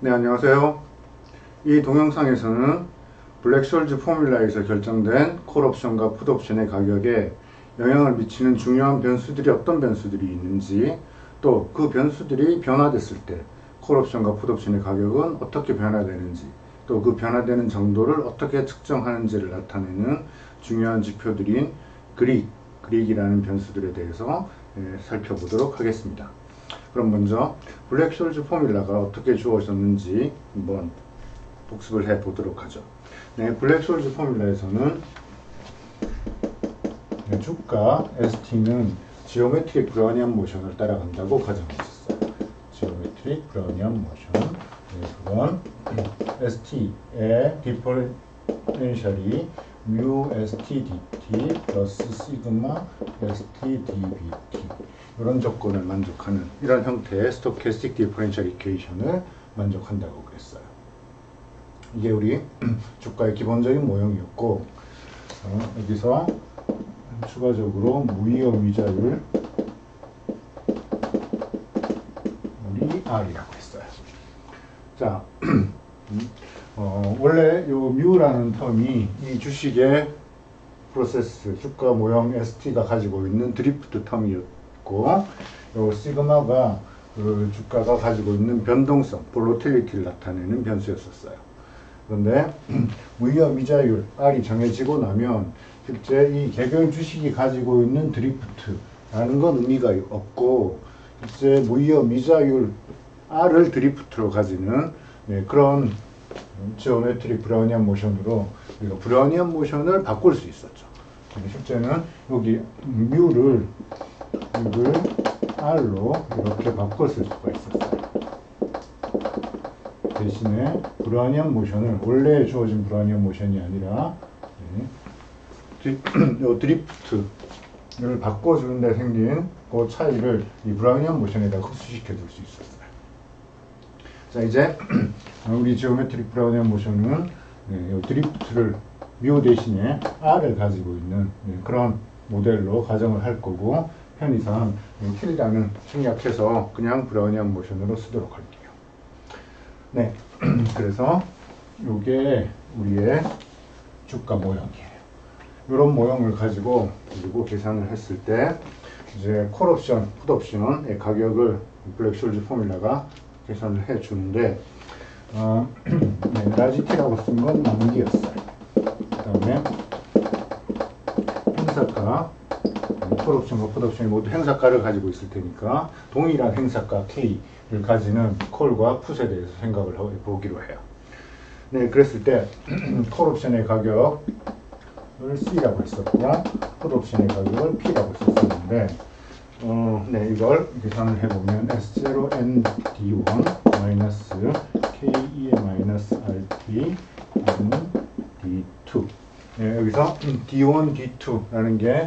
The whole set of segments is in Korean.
네, 안녕하세요. 이 동영상에서는 블랙숄즈 포뮬라에서 결정된 콜옵션과 풋옵션의 가격에 영향을 미치는 중요한 변수들이 어떤 변수들이 있는지, 또 그 변수들이 변화됐을 때 콜옵션과 풋옵션의 가격은 어떻게 변화되는지, 또 그 변화되는 정도를 어떻게 측정하는지를 나타내는 중요한 지표들인 그릭이라는 변수들에 대해서 살펴보도록 하겠습니다. 그럼 먼저 블랙숄즈 포뮬라가 어떻게 주어졌는지 한번 복습을 해 보도록 하죠. 네, 블랙숄즈 포뮬라에서는 주가 ST는 지오메트릭 브라우니안 모션을 따라간다고 가정했었어요. 지오메트릭 브라우니안 모션. 네, 그건 ST의 디퍼렌셜이 mu ST dt 플러스 시그마 ST dBT 이런 조건을 만족하는 이런 형태의 스토캐스틱 디퍼렌셜 이퀘이션을 만족한다고 그랬어요. 이게 우리 주가의 기본적인 모형이었고, 여기서 추가적으로 무이어 미자율 우리 R이라고 했어요. 자, 원래 요 뮤라는 텀이 이 주식의 프로세스 주가 모형 ST가 가지고 있는 드리프트 텀이었고, 요 시그마가 그 주가가 가지고 있는 변동성, 볼로틸리티를 나타내는 변수였었어요. 그런데 무이어 미자율 R이 정해지고 나면 실제 이 개별 주식이 가지고 있는 드리프트라는 건 의미가 없고, 실제 무이어 미자율 R을 드리프트로 가지는 그런 지오메트릭 브라우니안 모션으로 우리가 브라우니안 모션을 바꿀 수 있었죠. 근데 실제는 여기 뮤를 R로 이렇게 바꿨을 수가 있었어요. 대신에 브라우니안 모션을 원래 주어진 브라우니안 모션이 아니라 요 드리프트를 바꿔주는데 생긴 그 차이를 이 브라우니안 모션에다 흡수시켜 줄 수 있었어요. 자, 이제 우리 지오메트릭 브라우니안 모션은 요 드리프트를 뮤 대신에 R을 가지고 있는 그런 모델로 가정을 할 거고, 편의상 틸다는 생략해서 그냥 브라우니안 모션으로 쓰도록 할게요. 네, 그래서 이게 우리의 주가 모형이에요. 이런 모형을 가지고 그리고 계산을 했을 때 이제 콜옵션, 풋옵션의 가격을 블랙숄즈 포뮬라가 계산을 해 주는데, 라지 T라고 쓴 건 만기였어요. 그 다음에 행사가 콜옵션과 풋옵션이 모두 행사가를 가지고 있을 테니까 동일한 행사가 K를 가지는 콜과 풋에 대해서 생각을 해보기로 해요. 네, 그랬을 때 콜옵션의 가격을 C라고 했었고 풋옵션의 가격을 P라고 썼었는데, 네, 이걸 계산을 해보면 S0 ND1 마이너스 KE 마이너스 RT D2. 네, 여기서 D1, D2라는 게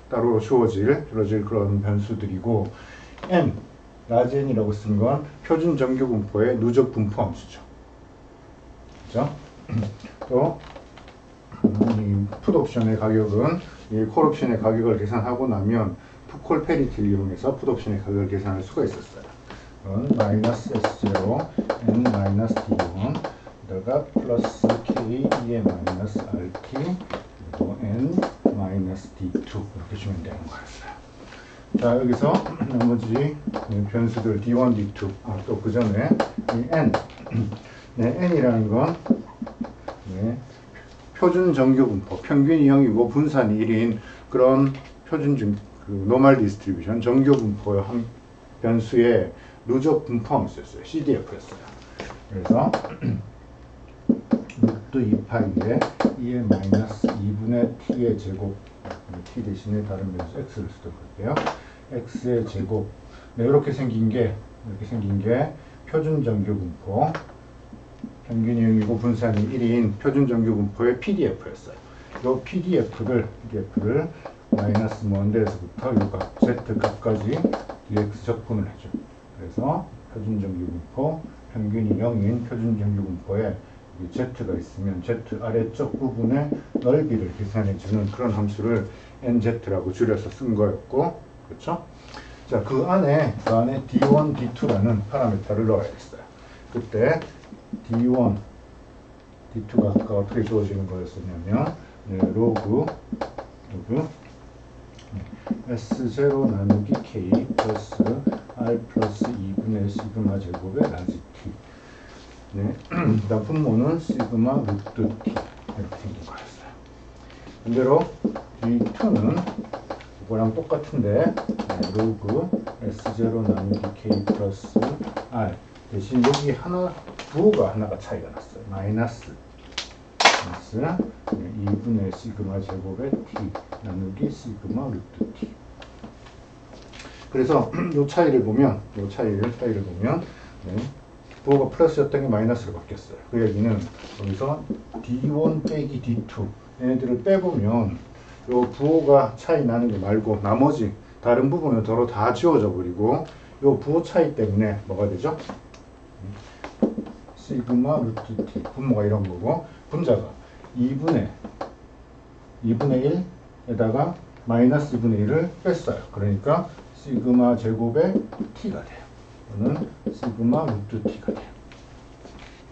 따로 주어질 그런 변수들이고, N, 라지 N이라고 쓴 건 표준 정규 분포의 누적 분포 함수죠. 그죠? 또, 이 풋옵션의 가격은 이 콜옵션의 가격을 계산하고 나면 풋콜 페리티를 이용해서 풋옵션의 가격을 계산할 수가 있었어요. 마이너스 S0 N 마이너스 D1 다가 플러스 K E의 마이너스 RT 그리고 N 마이너스 D2 이렇게 주면 되는 거였어요. 자, 여기서 나머지 변수들 D1, D2 또 그 전에 이 N 네, N이라는 건 표준 정규 분포, 평균이 0이고 분산이 1인 그런 표준 노멀 디스트리뷰션 정규 분포 변수의 누적 분포 함수였어요. CDF였어요. 그래서 루트 2파이에 2의 마이너스 2분의 t의 제곱, t 대신에 다른 변수 x를 쓰도록 할게요. x의 제곱. 네, 이렇게 생긴 게 표준 정규 분포, 평균이 0이고 분산이 1인 표준 정규 분포의 PDF였어요. 이 PDF를 마이너스 먼데에서부터 이 값, z 값까지 dx 적분을 해줘. 그래서 표준 정규 분포, 평균이 0인 표준 정규 분포에 z가 있으면 z 아래쪽 부분의 넓이를 계산해주는 그런 함수를 nz라고 줄여서 쓴 거였고, 그렇죠? 자, 그 안에 D1, D2라는 파라미터를 넣어야겠어요. 그때 D1, D2가 아까 어떻게 주어지는 거였었냐면 로그 S0 나누기 K 플러스 R 플러스 2분의 시그마 제곱의 라지 T. 네. 그다음 분모는 시그마 루트 T 이렇게 생긴 거였어요. 반대로 D2는 이거랑 똑같은데 로그 S0 나누기 K 플러스 R 대신 여기 부호가 하나가 차이가 났어요. 마이너스 2분의 시그마 제곱의 T 나누기 시그마 루트 T. 그래서 이 차이를 보면 부호가 플러스였던 게 마이너스로 바뀌었어요. 그 얘기는 여기서 D1 빼기 D2 얘네들을 빼보면 이 부호가 차이 나는 게 말고 나머지 다른 부분은 도로 다 지워져 버리고 이 부호 차이 때문에 뭐가 되죠? 시그마 루트 T 분모가 이런 거고 분자가 2분의 1에다가 마이너스 2분의 1을 뺐어요. 그러니까 시그마 제곱의 T가 돼요. 또는 시그마 루트 T가 돼요.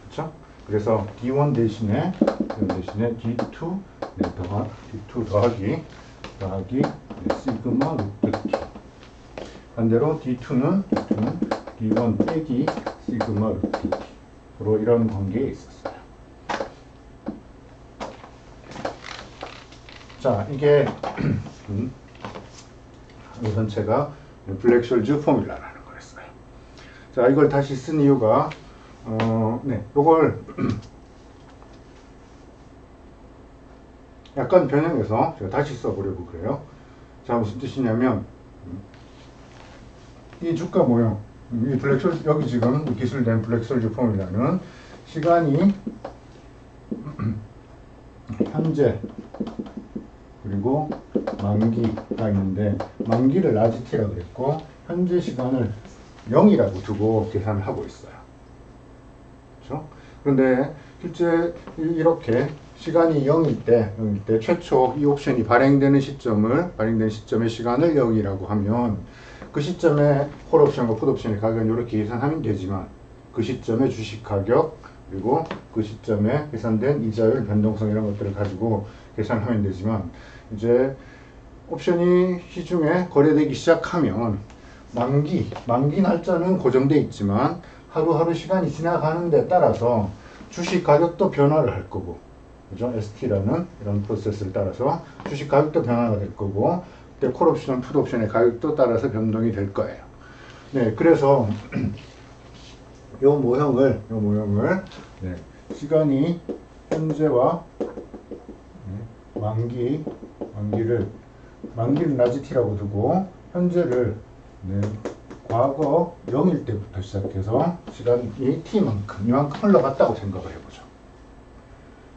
그렇죠? 그래서 D1 대신에 D2 D2 더하기 시그마 루트 T. 반대로 D2는 D1 빼기 시그마 루트 T. 로 이런 관계에 있었어요. 자, 이게 이 전체가 블랙숄즈 포뮬라라는 거였어요. 자, 이걸 다시 쓴 이유가 요걸 약간 변형해서 제가 다시 써보려고 그래요. 자, 무슨 뜻이냐면 이 주가 모형 이 블랙숄즈 여기 지금 기술된 블랙숄즈 포뮬라는 시간이 현재 그리고 만기가 있는데 만기를 라지 t라고 그랬고 현재 시간을 0이라고 두고 계산을 하고 있어요. 그렇죠? 그런데 실제 이렇게 시간이 0일 때 최초 이 옵션이 발행되는 시점의 시간을 0이라고 하면 그 시점에 콜 옵션과 풋 옵션의 가격은 이렇게 계산하면 되지만 그 시점의 주식 가격 그리고 그 시점에 계산된 이자율 변동성 이런 것들을 가지고 계산하면 되지만 이제 옵션이 시중에 거래되기 시작하면 만기 날짜는 고정돼 있지만 하루하루 시간이 지나가는 데 따라서 주식 가격도 변화를 할 거고 그죠? ST라는 이런 프로세스를 따라서 주식 가격도 변화가 될 거고 그때 콜 옵션, 풋 옵션의 가격도 따라서 변동이 될 거예요. 네, 그래서 요 모형을 시간이 현재와 만기를 라지 t라고 두고 현재를 과거 0일 때부터 시작해서 시간이 t만큼 이만큼 흘러갔다고 생각을 해보죠.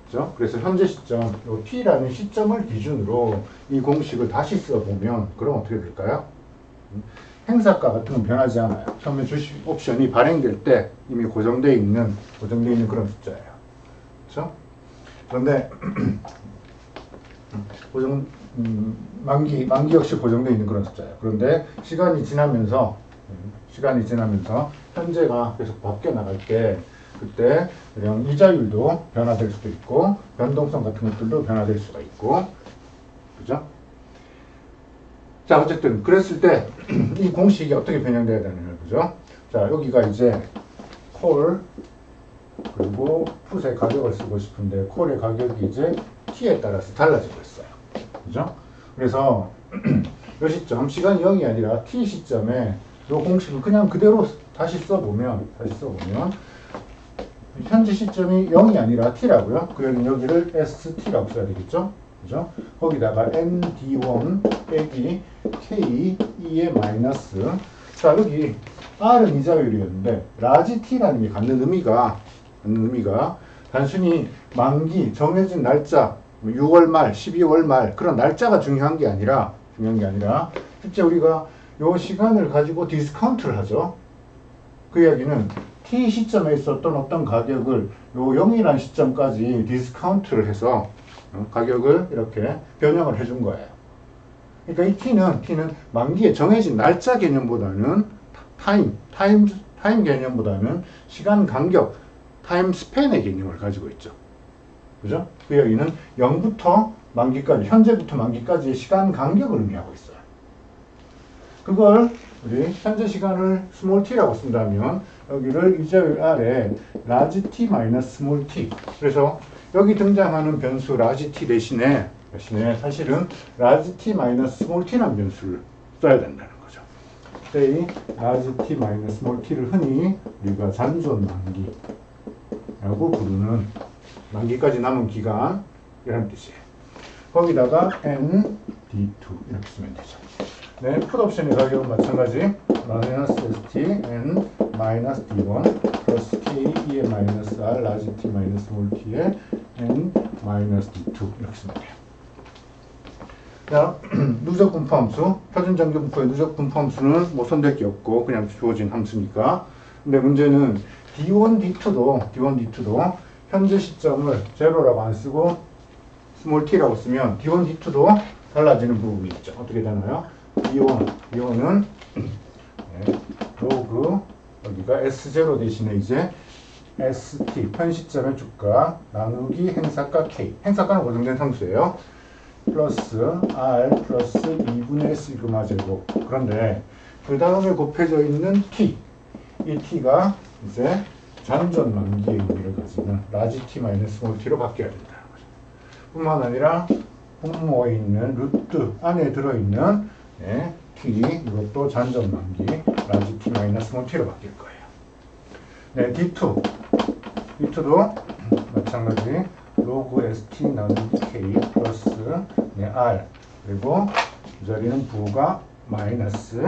그렇죠? 그래서 현재 시점, 요 t라는 시점을 기준으로 이 공식을 다시 써보면 그럼 어떻게 될까요? 행사가 같은 건 변하지 않아요. 처음에 주식 옵션이 발행될 때 이미 고정되어 있는 그런 숫자예요. 그렇죠? 그런데 만기 역시 고정되어 있는 그런 숫자예요. 그런데 시간이 지나면서 현재가 계속 바뀌어 나갈 때 그때 그냥 이자율도 변화될 수도 있고 변동성 같은 것들도 변화될 수가 있고 그죠? 자, 어쨌든 그랬을 때 이 공식이 어떻게 변형돼야 되느냐 그죠? 자, 여기가 이제 콜 그리고 풋의 가격을 쓰고 싶은데 콜의 가격이 이제 t에 따라서 달라지고 있어요. 그죠? 그래서 이 시점, 시간이 0이 아니라 t 시점에 이 공식을 그냥 그대로 다시 써보면 현재 시점이 0이 아니라 t라고요. 그러면 여기를 st라고 써야 되겠죠? 그죠? 거기다가 nd1 빼기 k2의 마이너스. 자, 여기 r은 이자율이었는데 라지 t라는 게 갖는 의미가 단순히 만기 정해진 날짜 6월 말, 12월 말 그런 날짜가 중요한 게 아니라 실제 우리가 요 시간을 가지고 디스카운트를 하죠. 그 이야기는 t 시점에 있었던 어떤 가격을 요 0이라는 시점까지 디스카운트를 해서 가격을 이렇게 변형을 해준 거예요. 그러니까 이 t는 만기에 정해진 날짜 개념보다는 타임 타임 개념보다는 시간 간격, 타임 스팬의 개념을 가지고 있죠. 그죠? 그 여기는 0부터 만기까지, 현재부터 만기까지의 시간 간격을 의미하고 있어요. 그걸 우리 현재 시간을 스몰 t라고 쓴다면 여기를 이자율 r에 라지 t 마이너스 스몰 t. 그래서 여기 등장하는 변수 라지 t 대신에 사실은 라지 t 마이너스 스몰 t라는 변수를 써야 된다는 거죠. 이 라지 t 마이너스 스몰 t를 흔히 우리가 잔존 만기라고 부르는, 만기까지 남은 기간 이런 뜻이에요. 거기다가 n d2 이렇게 쓰면 되죠. 네, 풋옵션의 가격은 마찬가지. 마이너스 st n 마이너스 d1 플러스 k e 마이너스 r 라지 t 마이너스 스몰 t에 n 마이너스 d2 이렇게 쓰면 돼요. 자, 누적 분포함수, 표준 정규 분포의 누적 분포함수는 뭐 손댈 게 없고 그냥 주어진 함수니까. 근데 문제는 d1, d2도 현재 시점을 제로라고 안 쓰고 스몰 t라고 쓰면 d1, d2도 달라지는 부분이 있죠. 어떻게 되나요? d1은 로그 여기가 s0 대신에 이제 st 현 시점의 주가 나누기 행사가 k, 행사가는 고정된 상수예요. 플러스 r 플러스 2분의 시그마 제곱. 그런데 그 다음에 곱해져 있는 t, 이 t가 이제 잔존 만기의 의미를 가지는 라지 t 마이너스 스몰 t로 바뀌어야 된다는 거죠. 뿐만 아니라 분모에 있는 루트 안에 들어있는 t, 이것도 잔존 만기 라지 t 마이너스 스몰 t로 바뀔 거예요. 네, d2도 마찬가지 로그 st 나누기 k 플러스 r, 그리고 이 자리는 부가 마이너스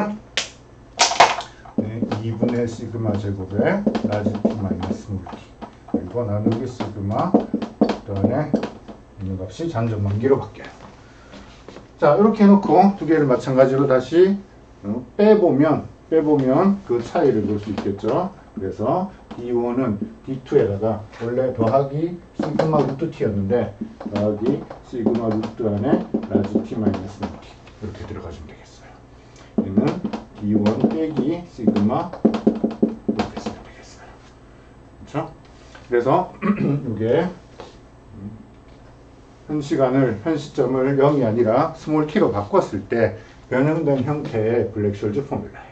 2분의 시그마 제곱에 라지 t 마이너스 스몰 t, 그리고 나누기 시그마 그다음에 있는 값이 잔존 만기로 바뀌어요. 자, 이렇게 해놓고 두 개를 마찬가지로 다시 빼보면 그 차이를 볼 수 있겠죠. 그래서 d1은 d2에다가 원래 더하기 시그마 루트 t였는데 더하기 시그마 루트 안에 라지 t 마이너스 t 이렇게 들어가주면 되겠어요. 얘는 d1 빼기 시그마 이렇게 쓰면 되겠어요. 그렇죠? 그래서 이게 현 시점을 0이 아니라 스몰 t로 바꿨을 때 변형된 형태의 블랙숄즈 포뮬라예요.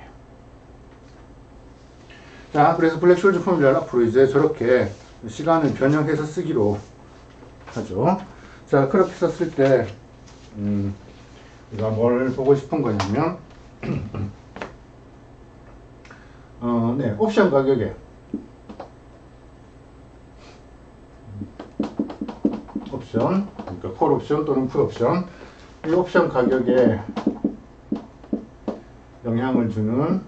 자, 그래서 블랙숄즈 포뮬라를 앞으로 이제 저렇게 시간을 변형해서 쓰기로 하죠. 자, 그렇게 썼을 때 우리가 뭘 보고 싶은 거냐면 네, 옵션 가격에 옵션, 그러니까 콜 옵션 또는 풋 옵션, 이 옵션 가격에 영향을 주는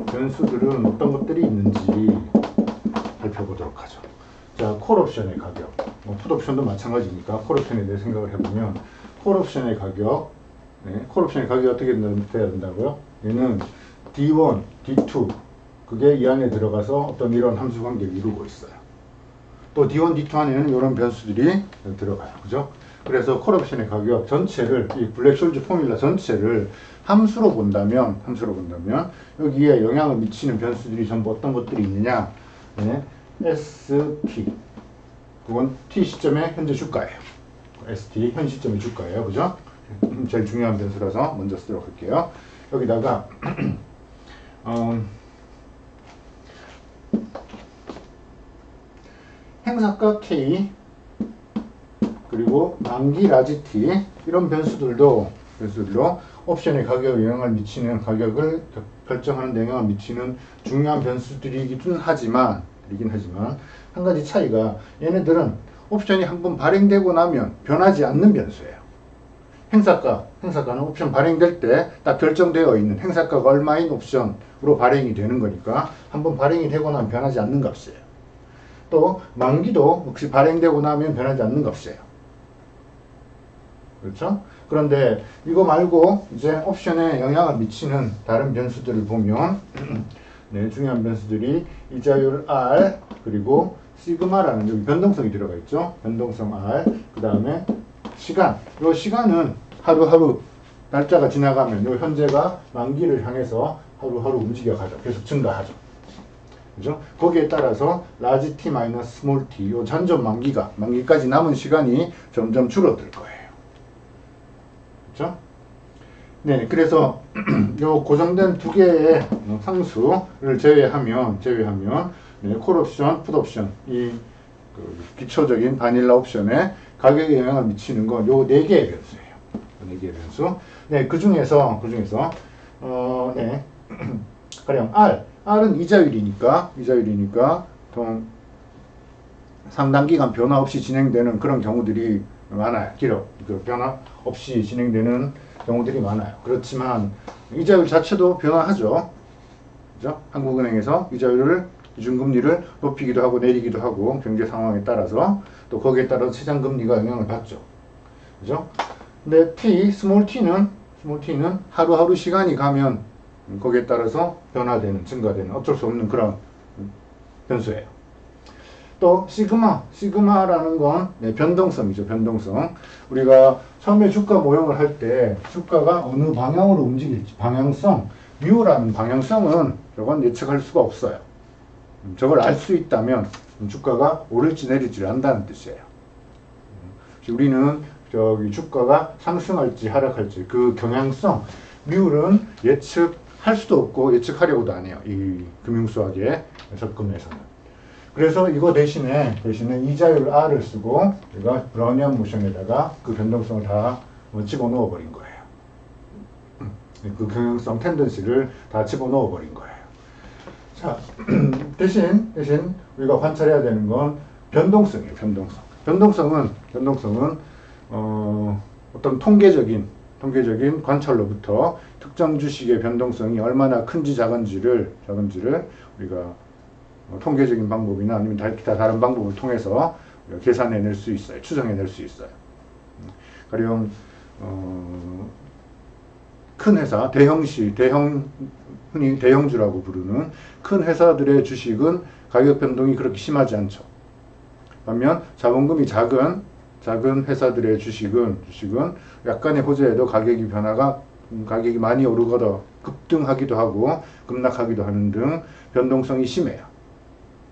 변수들은 어떤 것들이 있는지 살펴보도록 하죠. 자, 콜 옵션의 가격, 풋 옵션도 마찬가지니까 콜 옵션에 대해 생각을 해보면 콜 옵션의 가격, 콜 옵션의 가격이 어떻게 돼야 된다고요? 얘는 D1, D2 그게 이 안에 들어가서 어떤 이런 함수 관계를 이루고 있어요. 또 D1, D2 안에는 이런 변수들이 들어가요. 그죠? 그래서 콜 옵션의 가격 전체를, 이 블랙숄즈 포뮬라 전체를 함수로 본다면 여기에 영향을 미치는 변수들이 전부 어떤 것들이 있느냐? ST, 그건 T 시점의 현재 주가예요. ST 현 시점의 주가예요. 그죠? 제일 중요한 변수라서 먼저 쓰도록 할게요. 여기다가 행사가 K 그리고 만기 라지 T 이런 변수들로 옵션의 가격에 영향을 미치는, 가격을 결정하는 데 영향을 미치는 중요한 변수들이긴 하지만 한 가지 차이가, 얘네들은 옵션이 한번 발행되고 나면 변하지 않는 변수예요. 행사가는 옵션 발행될 때 딱 결정되어 있는 행사가가 얼마인 옵션으로 발행이 되는 거니까 한번 발행이 되고 나면 변하지 않는 값이에요. 또 만기도 역시 발행되고 나면 변하지 않는 값이에요. 그렇죠? 그런데 이거 말고 이제 옵션에 영향을 미치는 다른 변수들을 보면 네, 중요한 변수들이 이자율 R 그리고 시그마라는 여기 변동성이 들어가 있죠. 변동성 R, 그 다음에 시간. 요 시간은 하루하루 날짜가 지나가면 요 현재가 만기를 향해서 하루하루 움직여가죠. 계속 증가하죠. 그죠? 거기에 따라서 large t 마이너스 small t, 요 잔존 만기까지 남은 시간이 점점 줄어들 거예요. 그죠? 네, 그래서 요 고정된 두 개의 상수를 제외하면 네, 콜 옵션, 풋 옵션, 기초적인 바닐라 옵션에 가격에 영향을 미치는 건 요 네 개의 변수예요. 네 개의 변수. 네, 그 중에서 네, 가령 R은 이자율이니까 보통 상당 기간 변화 없이 진행되는 그런 경우들이 많아요. 변화 없이 진행되는 경우들이 많아요. 그렇지만 이자율 자체도 변화하죠. 그죠? 한국은행에서 이자율을 기준금리를 높이기도 하고 내리기도 하고 경제 상황에 따라서 또 거기에 따라서 시장금리가 영향을 받죠. 그죠? 근데 스몰 t는 하루하루 시간이 가면 거기에 따라서 변화되는, 증가되는 어쩔 수 없는 그런 변수예요. 또 시그마라는 건 네, 변동성이죠. 변동성. 우리가 처음에 주가 모형을 할 때 주가가 어느 방향으로 움직일지 방향성, 뮤라는 방향성은 저건 예측할 수가 없어요. 저걸 알 수 있다면 주가가 오를지 내릴지를 안다는 뜻이에요. 우리는 주가가 상승할지 하락할지 그 경향성, 뮤는 예측할 수도 없고 예측하려고도 안 해요. 이 금융수학에 접근해서는. 그래서 이거 대신에 이자율 R을 쓰고 우리가 브라우니안 모션에다가 그 변동성을 다 집어넣어 버린 거예요. 그 경향성 텐던시를 다 집어넣어 버린 거예요. 자, 대신 우리가 관찰해야 되는 건 변동성이에요. 변동성은 어떤 통계적인 관찰로부터 특정 주식의 변동성이 얼마나 큰지 작은지를 우리가 통계적인 방법이나 아니면 기타 다른 방법을 통해서 계산해낼 수 있어요. 추정해낼 수 있어요. 가령 큰 회사, 흔히 대형주라고 부르는 큰 회사들의 주식은 가격 변동이 그렇게 심하지 않죠. 반면 자본금이 작은 회사들의 주식은 약간의 호재에도 가격이 많이 오르거나 급등하기도 하고 급락하기도 하는 등 변동성이 심해요.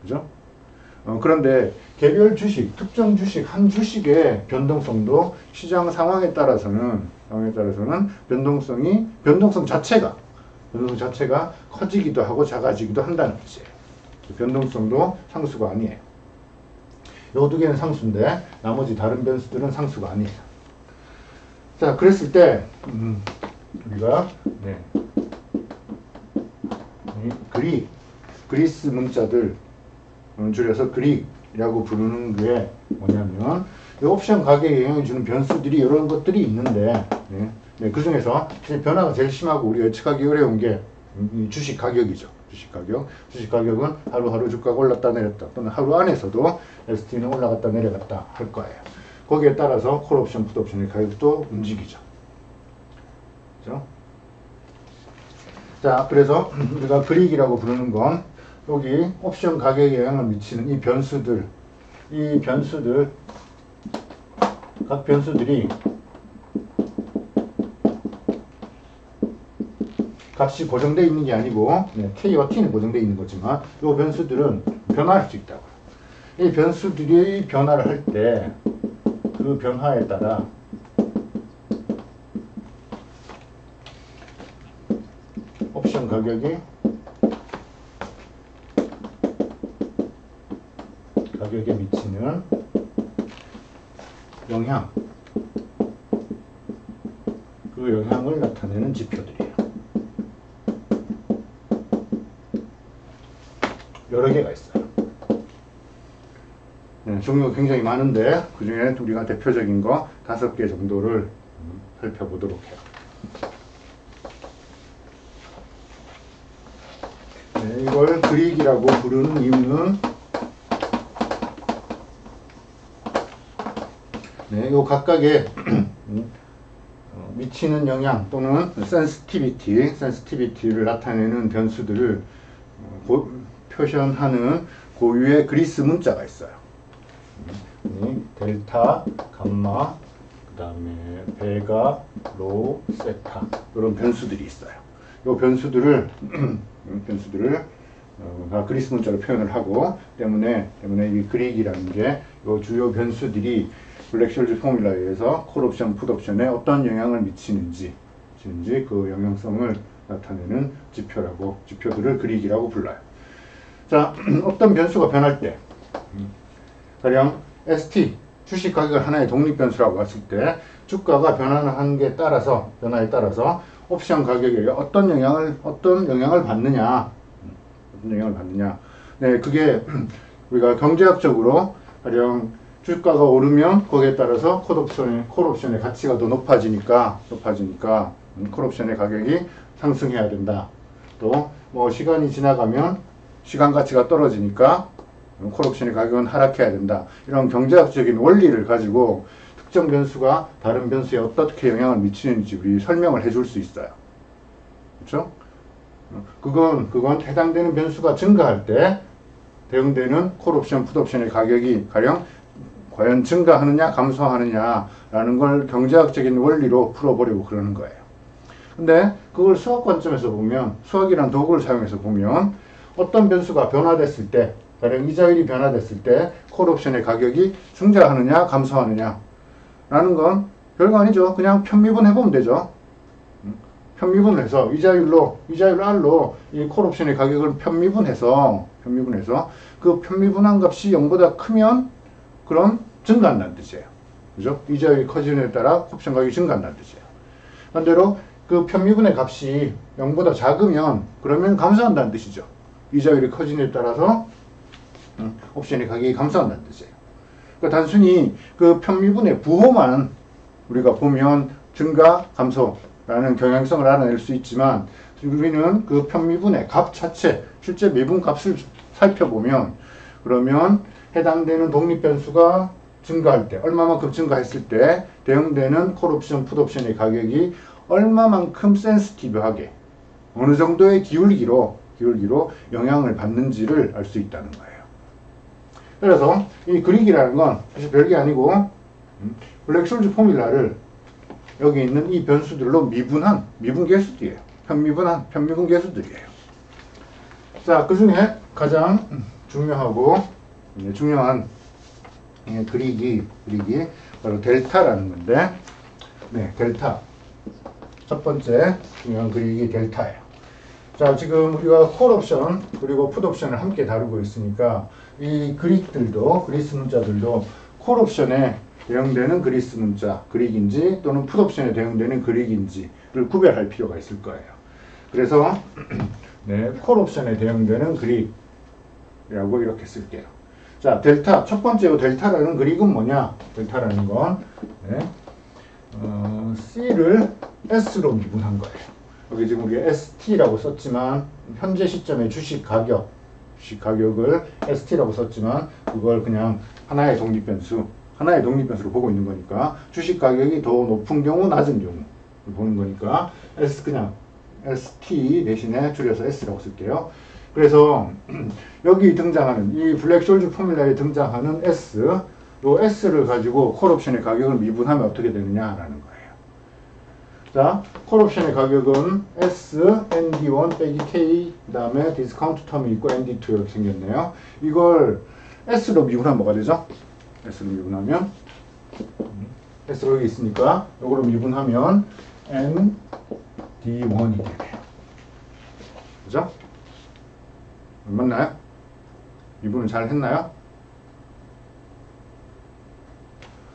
그죠? 그런데 개별 주식, 특정 주식, 한 주식의 변동성도 시장 상황에 따라서는 변동성 자체가 커지기도 하고 작아지기도 한다는 뜻이에요. 변동성도 상수가 아니에요. 요 두 개는 상수인데 나머지 다른 변수들은 상수가 아니에요. 자, 그랬을 때 우리가 그리스 문자들 줄여서 그릭이라고 부르는 게 뭐냐면 이 옵션 가격에 영향을 주는 변수들이 이런 것들이 있는데 그 중에서 변화가 제일 심하고 우리가 예측하기 어려운 게 주식 가격이죠. 주식 가격은 하루하루 주가가 올랐다 내렸다 또는 하루 안에서도 ST는 올라갔다 내려갔다 할 거예요. 거기에 따라서 콜 옵션, 풋 옵션의 가격도 움직이죠. 그렇죠? 자, 그래서 우리가 그릭이라고 부르는 건 여기 옵션 가격에 영향을 미치는 이 변수들, 각 변수들이 값이 고정되어 있는 게 아니고 K와 T는 고정되어 있는 거지만 이 변수들은 변화할 수 있다고요. 이 변수들이 변화를 할 때 그 변화에 따라 옵션 가격에 미치는 영향, 그 영향을 나타내는 지표들이에요. 여러 개가 있어요. 종류가 굉장히 많은데 그 중에 우리가 대표적인 거 5개 정도를 살펴보도록 해요. 이걸 그릭이라고 부르는 이유는 요 각각의 미치는 영향 또는 센시티비티를 나타내는 변수들을 표현하는 고유의 그리스 문자가 있어요. 델타, 감마, 그 그다음에 베가, 로, 세타 이런 변수들이 있어요. 이 변수들을 다 그리스 문자로 표현을 하고 때문에 이 그릭이라는 게 이 주요 변수들이 블랙쇼즈 포뮬러에 의해서 콜옵션, 풋옵션에 어떤 영향을 미치는지 그 영향성을 나타내는 지표들을 그릭이라고 불러요. 자, 어떤 변수가 변할 때 가령 ST 주식 가격을 하나의 독립 변수라고 봤을 때 주가가 변화에 따라서 옵션 가격에 어떤 영향을 받느냐. 네, 그게 우리가 경제학적으로 가령 주가가 오르면 거기에 따라서 콜옵션의 가치가 더 높아지니까 콜옵션의 가격이 상승해야 된다. 또 뭐 시간이 지나가면 시간 가치가 떨어지니까 콜옵션의 가격은 하락해야 된다. 이런 경제학적인 원리를 가지고 특정 변수가 다른 변수에 어떻게 영향을 미치는지 우리 설명을 해줄 수 있어요. 그렇죠? 그건 해당되는 변수가 증가할 때 대응되는 콜옵션, 풋옵션의 가격이 가령 과연 증가하느냐 감소하느냐라는 걸 경제학적인 원리로 풀어보려고 그러는 거예요. 근데 그걸 수학 관점에서 보면, 수학이란 도구를 사용해서 보면 어떤 변수가 변화됐을 때, 가령 이자율이 변화됐을 때 콜옵션의 가격이 증가하느냐 감소하느냐 라는 건 별거 아니죠. 그냥 편미분 해보면 되죠. 편미분을 해서 이자율 R로 이 콜옵션의 가격을 편미분해서 그 편미분한 값이 0보다 크면 그럼 증가한다는 뜻이에요. 그죠? 이자율이 커지는 데 따라 옵션 가격이 증가한다는 뜻이에요. 반대로 그 편미분의 값이 0보다 작으면 그러면 감소한다는 뜻이죠. 이자율이 커지는 데 따라서 옵션의 가격이 감소한다는 뜻이에요. 그러니까 단순히 그 편미분의 부호만 우리가 보면 증가, 감소라는 경향성을 알아낼 수 있지만 우리는 그 편미분의 값 자체, 실제 미분 값을 살펴보면 그러면 해당되는 독립 변수가 증가할 때, 얼마만큼 증가했을 때 대응되는 콜옵션, 풋옵션의 가격이 얼마만큼 센시티브하게 어느 정도의 기울기로 영향을 받는지를 알 수 있다는 거예요. 그래서 이 그릭이라는 건 사실 별게 아니고 블랙쇼즈 포뮬러를 여기 있는 이 변수들로 미분 계수들이에요. 편미분 계수들이에요. 자, 그 중에 가장 중요한 그릭이 바로 델타라는 건데, 네, 델타. 첫 번째 중요한 그릭이 델타예요. 자, 지금 우리가 콜옵션 그리고 풋옵션을 함께 다루고 있으니까 이 그리스 문자들도 콜옵션에 대응되는 그리스 문자, 그릭인지 또는 풋옵션에 대응되는 그릭인지를 구별할 필요가 있을 거예요. 그래서 네, 콜옵션에 대응되는 그릭이라고 이렇게 쓸게요. 자, 델타, 첫 번째 델타라는 그릭은 뭐냐? 델타라는 건 C를 S로 미분한 거예요. 여기 지금 우리가 ST라고 썼지만 현재 시점의 주식 가격을 ST라고 썼지만 그걸 그냥 하나의 독립 변수로 보고 있는 거니까 주식 가격이 더 높은 경우, 낮은 경우 보는 거니까 그냥 ST 대신에 줄여서 S라고 쓸게요. 그래서 여기 등장하는 이 블랙쇼즈 포뮬러에 등장하는 요 S를 가지고 콜옵션의 가격을 미분하면 어떻게 되느냐라는 거예요. 자, 콜옵션의 가격은 S, ND1 빼기 K, 그 다음에 디스카운트 텀이 있고 ND2 이렇게 생겼네요. 이걸 S로 미분하면 뭐가 되죠? S로 미분하면 S로 여기 있으니까 이거로 미분하면 ND1이 되네요. 그죠? 맞나요? 미분을 잘 했나요?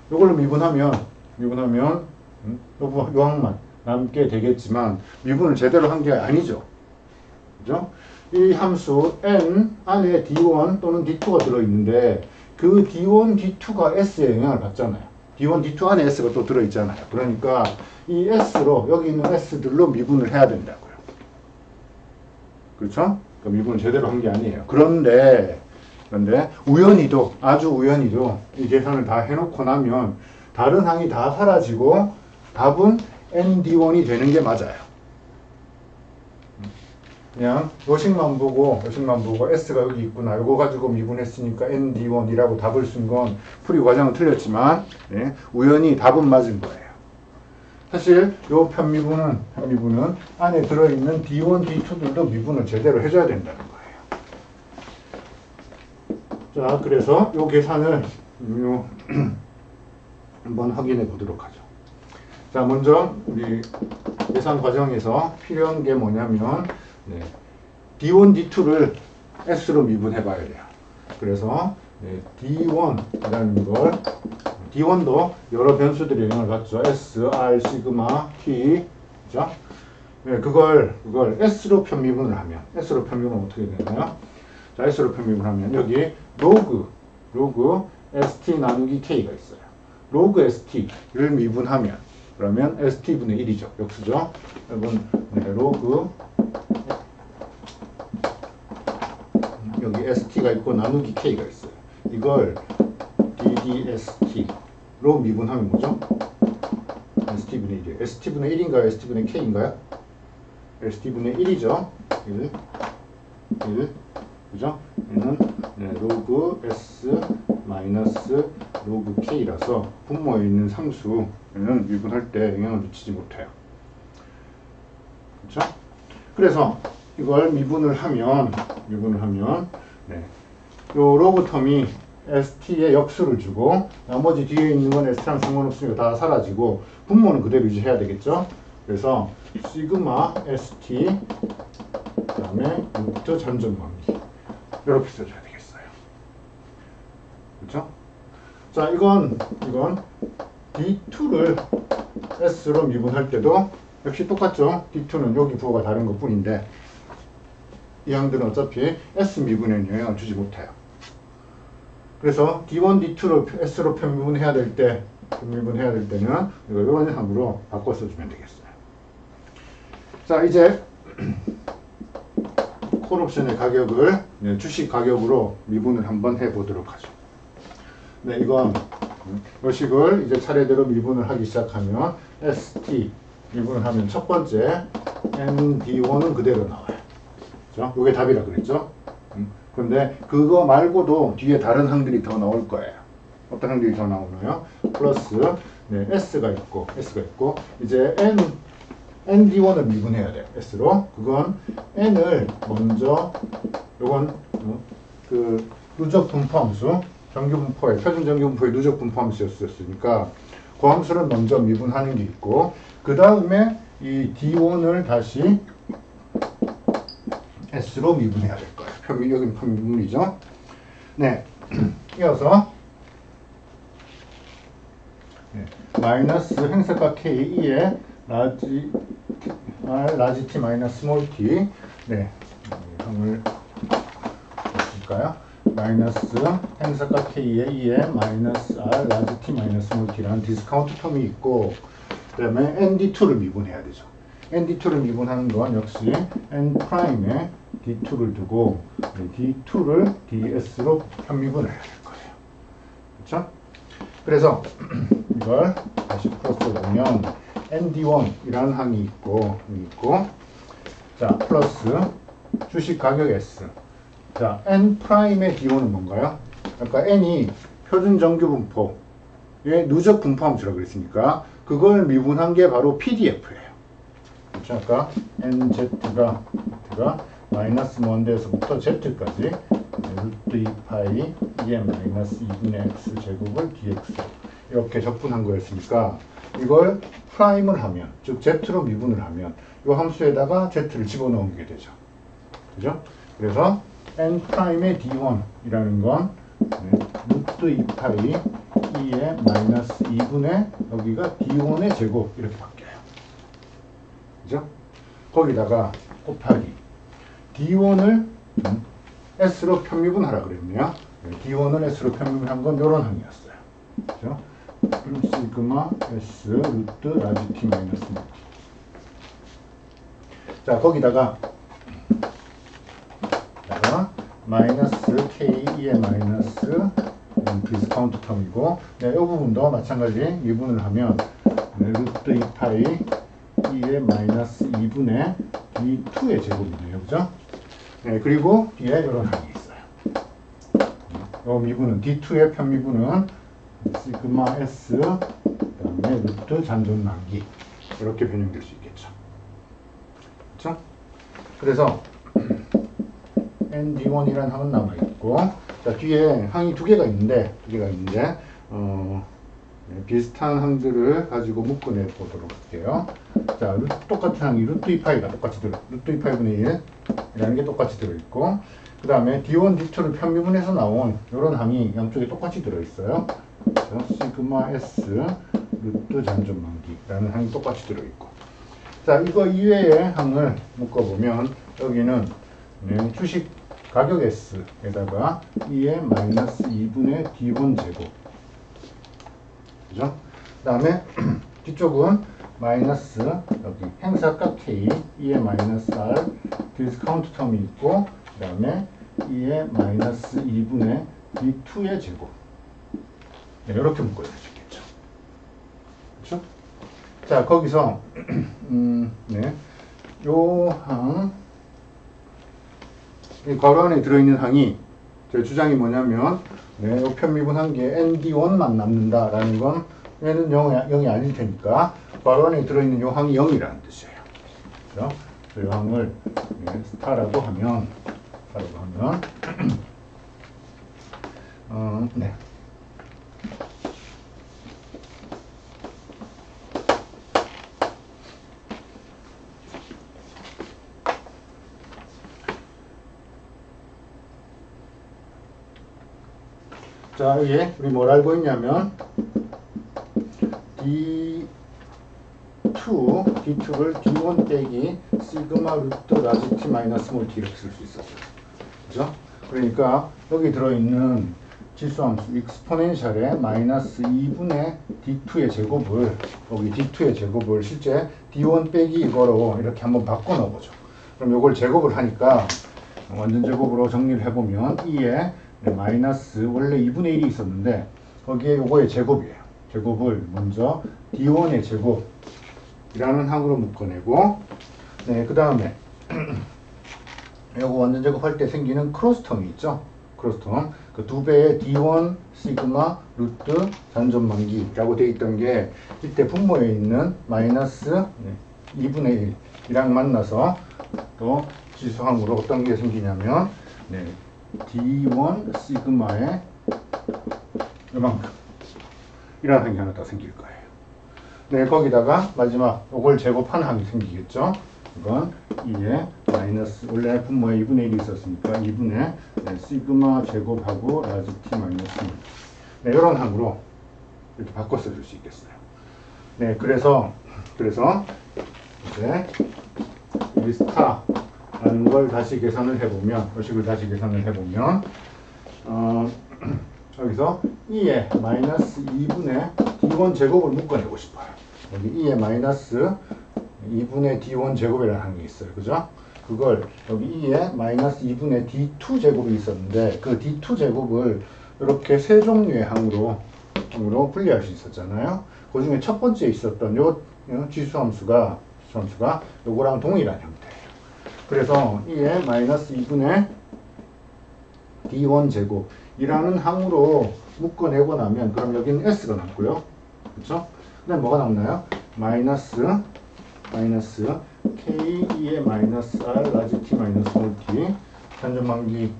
이걸로 미분하면 요항만 남게 되겠지만 미분을 제대로 한 게 아니죠. 그죠? 이 함수 n 안에 d1 또는 d2가 들어있는데 그 d1, d2가 s에 영향을 받잖아요. d1, d2 안에 s가 또 들어있잖아요. 그러니까 이 s로 여기 있는 s들로 미분을 해야 된다고요. 그렇죠? 그러니까 미분을 제대로 한 게 아니에요. 그런데 아주 우연히도 이 계산을 다 해놓고 나면 다른 항이 다 사라지고 답은 ND1이 되는 게 맞아요. 그냥 요식만 보고 S가 여기 있구나. 이거 가지고 미분했으니까 ND1이라고 답을 쓴 건 풀이 과정은 틀렸지만 네, 우연히 답은 맞은 거예요. 사실 요 편미분은 안에 들어있는 D1, D2들도 미분을 제대로 해줘야 된다는 거예요. 자, 그래서 요 계산을 한번 확인해 보도록 하죠. 자, 먼저 우리 계산 과정에서 필요한 게 뭐냐면 네, D1, D2를 S로 미분해 봐야 돼요. 그래서 네, D1이라는 걸 D1도 여러 변수들이 영향을 받죠. S, R, 시그마, T 그죠? 네, 그걸 S로 편미분을 하면 S로 편미분은 어떻게 되나요? 자, S로 편미분하면 여기 로그 ST 나누기 K가 있어요. 로그 ST를 미분하면 그러면 ST분의 1이죠. 역수죠. 여러분 네, 로그 여기 ST가 있고 나누기 K가 있어요. 이걸 DDST로 미분하면 뭐죠? ST분의 1이에요. ST분의 1인가요? ST분의 K인가요? ST분의 1이죠. 1 그죠? 얘는 네, 로그 S 마이너스 로그 K라서 분모에 있는 상수는 미분할 때 영향을 미치지 못해요. 그렇죠? 그래서 이걸 미분을 하면 네, 요 로그 텀이 ST에 역수를 주고 나머지 뒤에 있는 건 ST랑 상관없으니까 다 사라지고 분모는 그대로 유지해야 되겠죠? 그래서 시그마 ST 그다음에 루트 잔존관계 이렇게 써줘야 되겠어요. 그렇죠? 자, 이건 D2를 S로 미분할 때도 역시 똑같죠? D2는 여기 부호가 다른 것 뿐인데 이 항들은 어차피 S 미분에는 영향을 주지 못해요. 그래서 D1, D2를 S로 편미분해야 될 때는 이런 항으로 바꿔 써주면 되겠어요. 자, 이제 콜옵션의 가격을 네, 주식 가격으로 미분을 한번 해보도록 하죠. 네, 이건 요식을 이제 차례대로 미분을 하기 시작하면 ST 미분을 하면 첫 번째 ND1은 그대로 나와요. 그렇죠? 이게 답이라 그랬죠? 그런데 그거 말고도 뒤에 다른 항들이 더 나올 거예요. 어떤 항들이 더 나오나요? 플러스 네, S가 있고 이제 ND1을 미분해야 돼요. S로. 그건 N을 먼저 요건 그 누적 분포함수 정규분포의 표준 정규분포의 누적 분포함수였으니까 그 함수를 먼저 미분하는 게 있고 그 다음에 이 D1을 다시 S로 미분해야 될 거예요. 여기는 편미분이죠. 네. 이어서 네. 마이너스 행색과 K 2에 라지 R 라지 T 마이너스 스몰 T 네. 형을 볼까요? 마이너스 행색과 K의 2에 마이너스 R 라지 T 마이너스 스몰 T라는 디스카운트 텀이 있고 그 다음에 ND2를 미분해야 되죠. ND2를 미분하는 건 역시 N'에 D2를 두고 D2를 DS로 편미분을 해야 될 거예요. 그렇죠? 그래서 이걸 다시 풀어서 보면 ND1이라는 항이 있고 자 플러스 주식 가격 S 자 N'의 D1은 뭔가요? 아까 N이 표준 정규 분포의 누적 분포함수라고 그랬으니까 그걸 미분한 게 바로 PDF예요. 그렇죠? 아까 NZ가 마이너스 먼데에서부터 Z까지 루트 2파이 2의 마이너스 2분의 X 제곱을 DX 이렇게 적분한 거였으니까 이걸 프라임을 하면 즉 Z로 미분을 하면 이 함수에다가 Z를 집어넣은 게 되죠. 그죠? 그래서 N'의 D1이라는 건 루트 2파이 2의 마이너스 2분의 여기가 D1의 제곱 이렇게 바뀌어요. 그죠? 거기다가 곱하기 D1을 S로 편미분하라 그랬네요. D1을 S로 편미분한 건 이런 항이었어요. 그죠? 시그마 S 루트 라지 T 마이너스 T. 자, 거기다가 마이너스 K2의 마이너스 디스카운트 텀이고 네, 이 부분도 마찬가지 미분을 하면 네, 루트 2파이 2의 마이너스 2분의 D2의 제곱이네요. 그죠? 네, 그리고 뒤에 이런 항이 있어요. 요 미분은 D2의 편미분은 시그마 S 그다음에 루트 잔존만기 이렇게 변형될 수 있겠죠. 그렇죠? 그래서 ND1이라는 항은 남아 있고, 자 뒤에 항이 두 개가 있는데 네, 비슷한 항들을 가지고 묶어내 보도록 할게요. 자, 똑같은 항이 루트 2파이가 똑같이 루트 2파이분의 1이라는 게 똑같이 들어있고, 그 다음에 D1, D2를 편미분해서 나온 이런 항이 양쪽에 똑같이 들어있어요. 시그마 S 루트 잔존만기라는 항이 똑같이 들어있고, 자, 이거 이외의 항을 묶어보면 여기는 네, 주식 가격 S에다가 2의 마이너스 2분의 D1 제곱, 그죠? 그 다음에 뒤쪽은 마이너스 여기 행사가 K 2의 마이너스 R 디스카운트 텀이 있고, 그 다음에 2의 마이너스 2분의 D2의 제곱, 네, 이렇게 묶어줄 수 있겠죠. 그렇죠? 자, 거기서 네, 요 항, 이 괄호 안에 들어있는 항이 제 주장이 뭐냐면, 네, 요 편미분 한 개에 ND1만 남는다라는 건 얘는 0이 아닐 테니까 괄호 안에 들어있는 요 항이 0이라는 뜻이에요. 그렇죠? 요 항을 네, 스타라고 하면 네. 자, 여기 우리 뭘 알고 있냐면 D2를 D1 빼기 시그마 루트 라지 T 마이너스 몰티 이렇게 쓸 수 있었어요. 그죠? 그러니까 여기 들어있는 지수함수 익스포넨셜의 마이너스 2분의 D2의 제곱을, 여기 D2의 제곱을 실제 D1 빼기 이거로 이렇게 한번 바꿔 넣어보죠. 그럼 이걸 제곱을 하니까 완전 제곱으로 정리를 해보면 2에 마이너스 원래 2분의 1이 있었는데 거기에 요거의 제곱이에요. 제곱을 먼저 D1의 제곱이라는 항으로 묶어내고, 네, 그 다음에 요거 완전 제곱할 때 생기는 크로스텀이 있죠. 크로스텀 그 두 배의 D1 시그마 루트 잔존만기라고 되어 있던 게 이때 분모에 있는 마이너스 2분의 1이랑 만나서 또 지수항으로 어떤 게 생기냐면, 네, D1 시그마의 이만큼 이런 항이 하나 더 생길 거예요. 네, 거기다가 마지막 요걸 제곱한 항이 생기겠죠. 이건 2의 마이너스 원래 분모에 2분의 1이 있었으니까 2분의 네, 시그마 제곱하고 라지 T 마이너스 1. 네, 이런 항으로 이렇게 바꿔 써줄 수 있겠어요. 네, 그래서 이제 이 스타라는 걸 다시 계산을 해보면, 요식을 다시 계산을 해보면 여기서 2의 마이너스 2분의 D1 제곱을 묶어내고 싶어요. 여기 2의 마이너스 2분의 D1 제곱이라는 항이 있어요. 그죠? 그걸 여기 2의 마이너스 2분의 D2 제곱이 있었는데 그 D2 제곱을 이렇게 세 종류의 항으로 분리할 수 있었잖아요. 그 중에 첫 번째 있었던 요 지수함수가 요거랑 동일한 형태예요. 그래서 2의 마이너스 2분의 D1 제곱이라는 항으로 묶어내고 나면 그럼 여기는 S가 남고요. 그렇죠? 그 다음에 뭐가 남나요? 마이너스 K2의 마이너스 R 라지 T 마이너스 몰티 잔존만기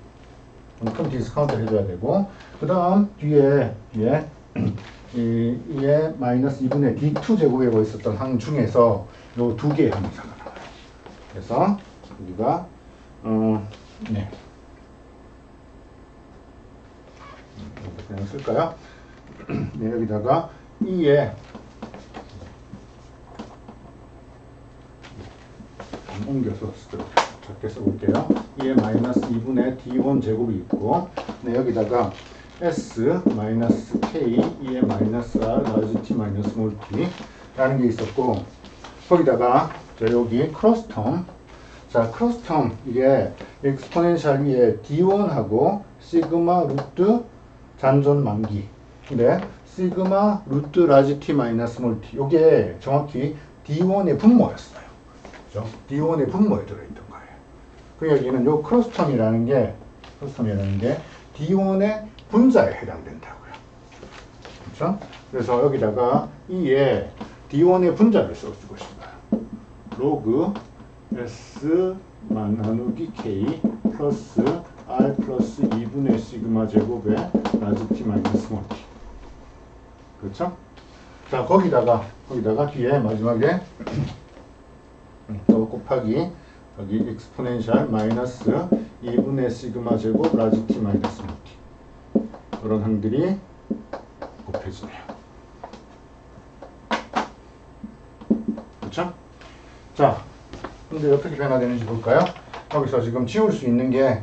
큰 디스카운트 해줘야 되고, 그 다음 뒤에 이에 마이너스 2분의 D2 제곱에 있었던 항 중에서 요 두 개의 항이 나와요. 그래서 우리가 네, 그냥 쓸까요? 네, 여기다가 2에 옮겨서 작게 써볼게요. 2에 마이너스 2분의 D1 제곱이 있고, 네, 여기다가 S 마이너스 K 2에 마이너스 R 라지 T 마이너스 몰티 라는 게 있었고, 거기다가 여기 크로스텀, 자, 크로스텀 이게 익스포넨셜 위에 D1하고 시그마 루트 잔존만기, 근데 시그마 루트 라지 T 마이너스 몰티, 이게 정확히 D1의 분모였어요. 그죠? D1의 분모에 들어있던 거예요. 그 얘기는 요 크로스텀이라는 게 D1의 분자에 해당된다고요. 그렇죠? 그래서 여기다가 이에 D1의 분자를 쓰고 싶어요. 로그 S만 나누기 K 플러스 R 플러스 2분의 시그마 제곱의 라지 T 마이너스 1T. 그렇죠? 자, 거기다가 뒤에 마지막에 또 곱하기 여기 익스포넨셜 마이너스 2분의 시그마 제곱 라지 T 마이너스 1T. 그런 항들이 곱해지네요. 그렇죠? 자, 근데 어떻게 변화되는지 볼까요? 여기서 지금 지울 수 있는 게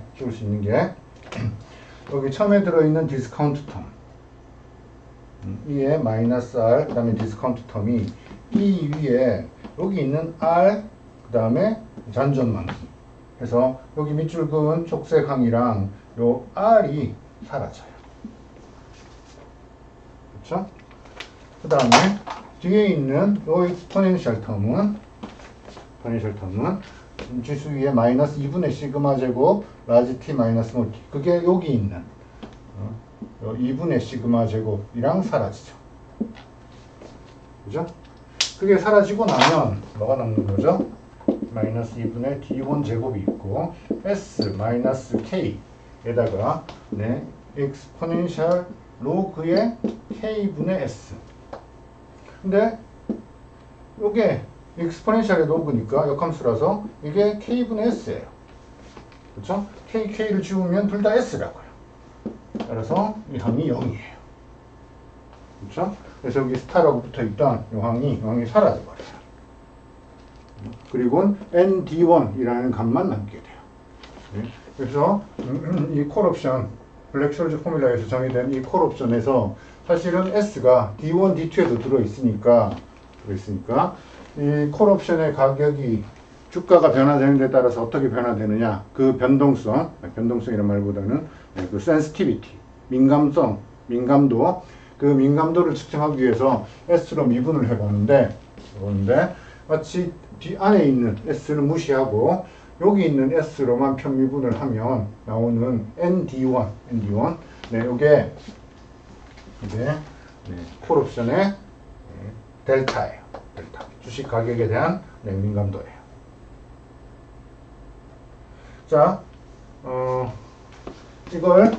여기 처음에 들어있는 디스카운트 텀 위에 마이너스 R 그 다음에 디스카운트 텀이 이 위에 여기 있는 R 그 다음에 잔존만기 해서 여기 밑줄 그은 촉색 항이랑 요 R이 사라져요. 그렇죠? 그 다음에 뒤에 있는 요 익스포넨셜 텀은 지수 위에 마이너스 2분의 시그마 제곱 라지 T 마이너스 1T 그게 여기 있는 2분의 시그마 제곱이랑 사라지죠. 그죠? 그게 사라지고 나면 뭐가 남는 거죠? 마이너스 2분의 D1 제곱이 있고 S 마이너스 K에다가 익스포넨셜 로그의 K분의 S. 근데 요게 익스포넨셜의 로그니까 역함수라서 이게 K분의 S예요. 그렇죠? K를 지우면 둘 다 S라고요. 따라서 이 항이 0이에요. 그렇죠? 그래서 여기 스타라고 붙어있던 이 항이 사라져버려요. 그리고 ND1이라는 값만 남게 돼요. 네? 그래서 이 콜옵션, 블랙쇼르즈 포뮬러에서 정의된 이 콜옵션에서 사실은 S가 D1, D2에도 들어있으니까 이 콜옵션의 가격이 주가가 변화되는 데 따라서 어떻게 변화되느냐 그 변동성이란 말보다는 그 센시티비티, 민감도 그 민감도를 측정하기 위해서 S로 미분을 해보는데 마치 뒤 안에 있는 S는 무시하고 여기 있는 S로만 편미분을 하면 나오는 ND1 요게 콜옵션의 델타예요. 델타. 주식 가격에 대한 민감도예요. 자, 이걸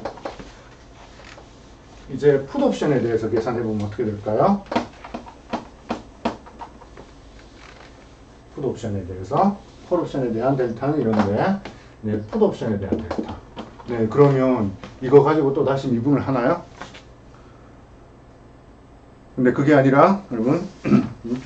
이제 풋옵션에 대해서 계산해보면 어떻게 될까요? 풋옵션에 대해서 콜옵션에 대한 델타는 이런데 풋옵션에 대한 델타. 그러면 이거 가지고 또 다시 미분을 하나요? 근데 그게 아니라 여러분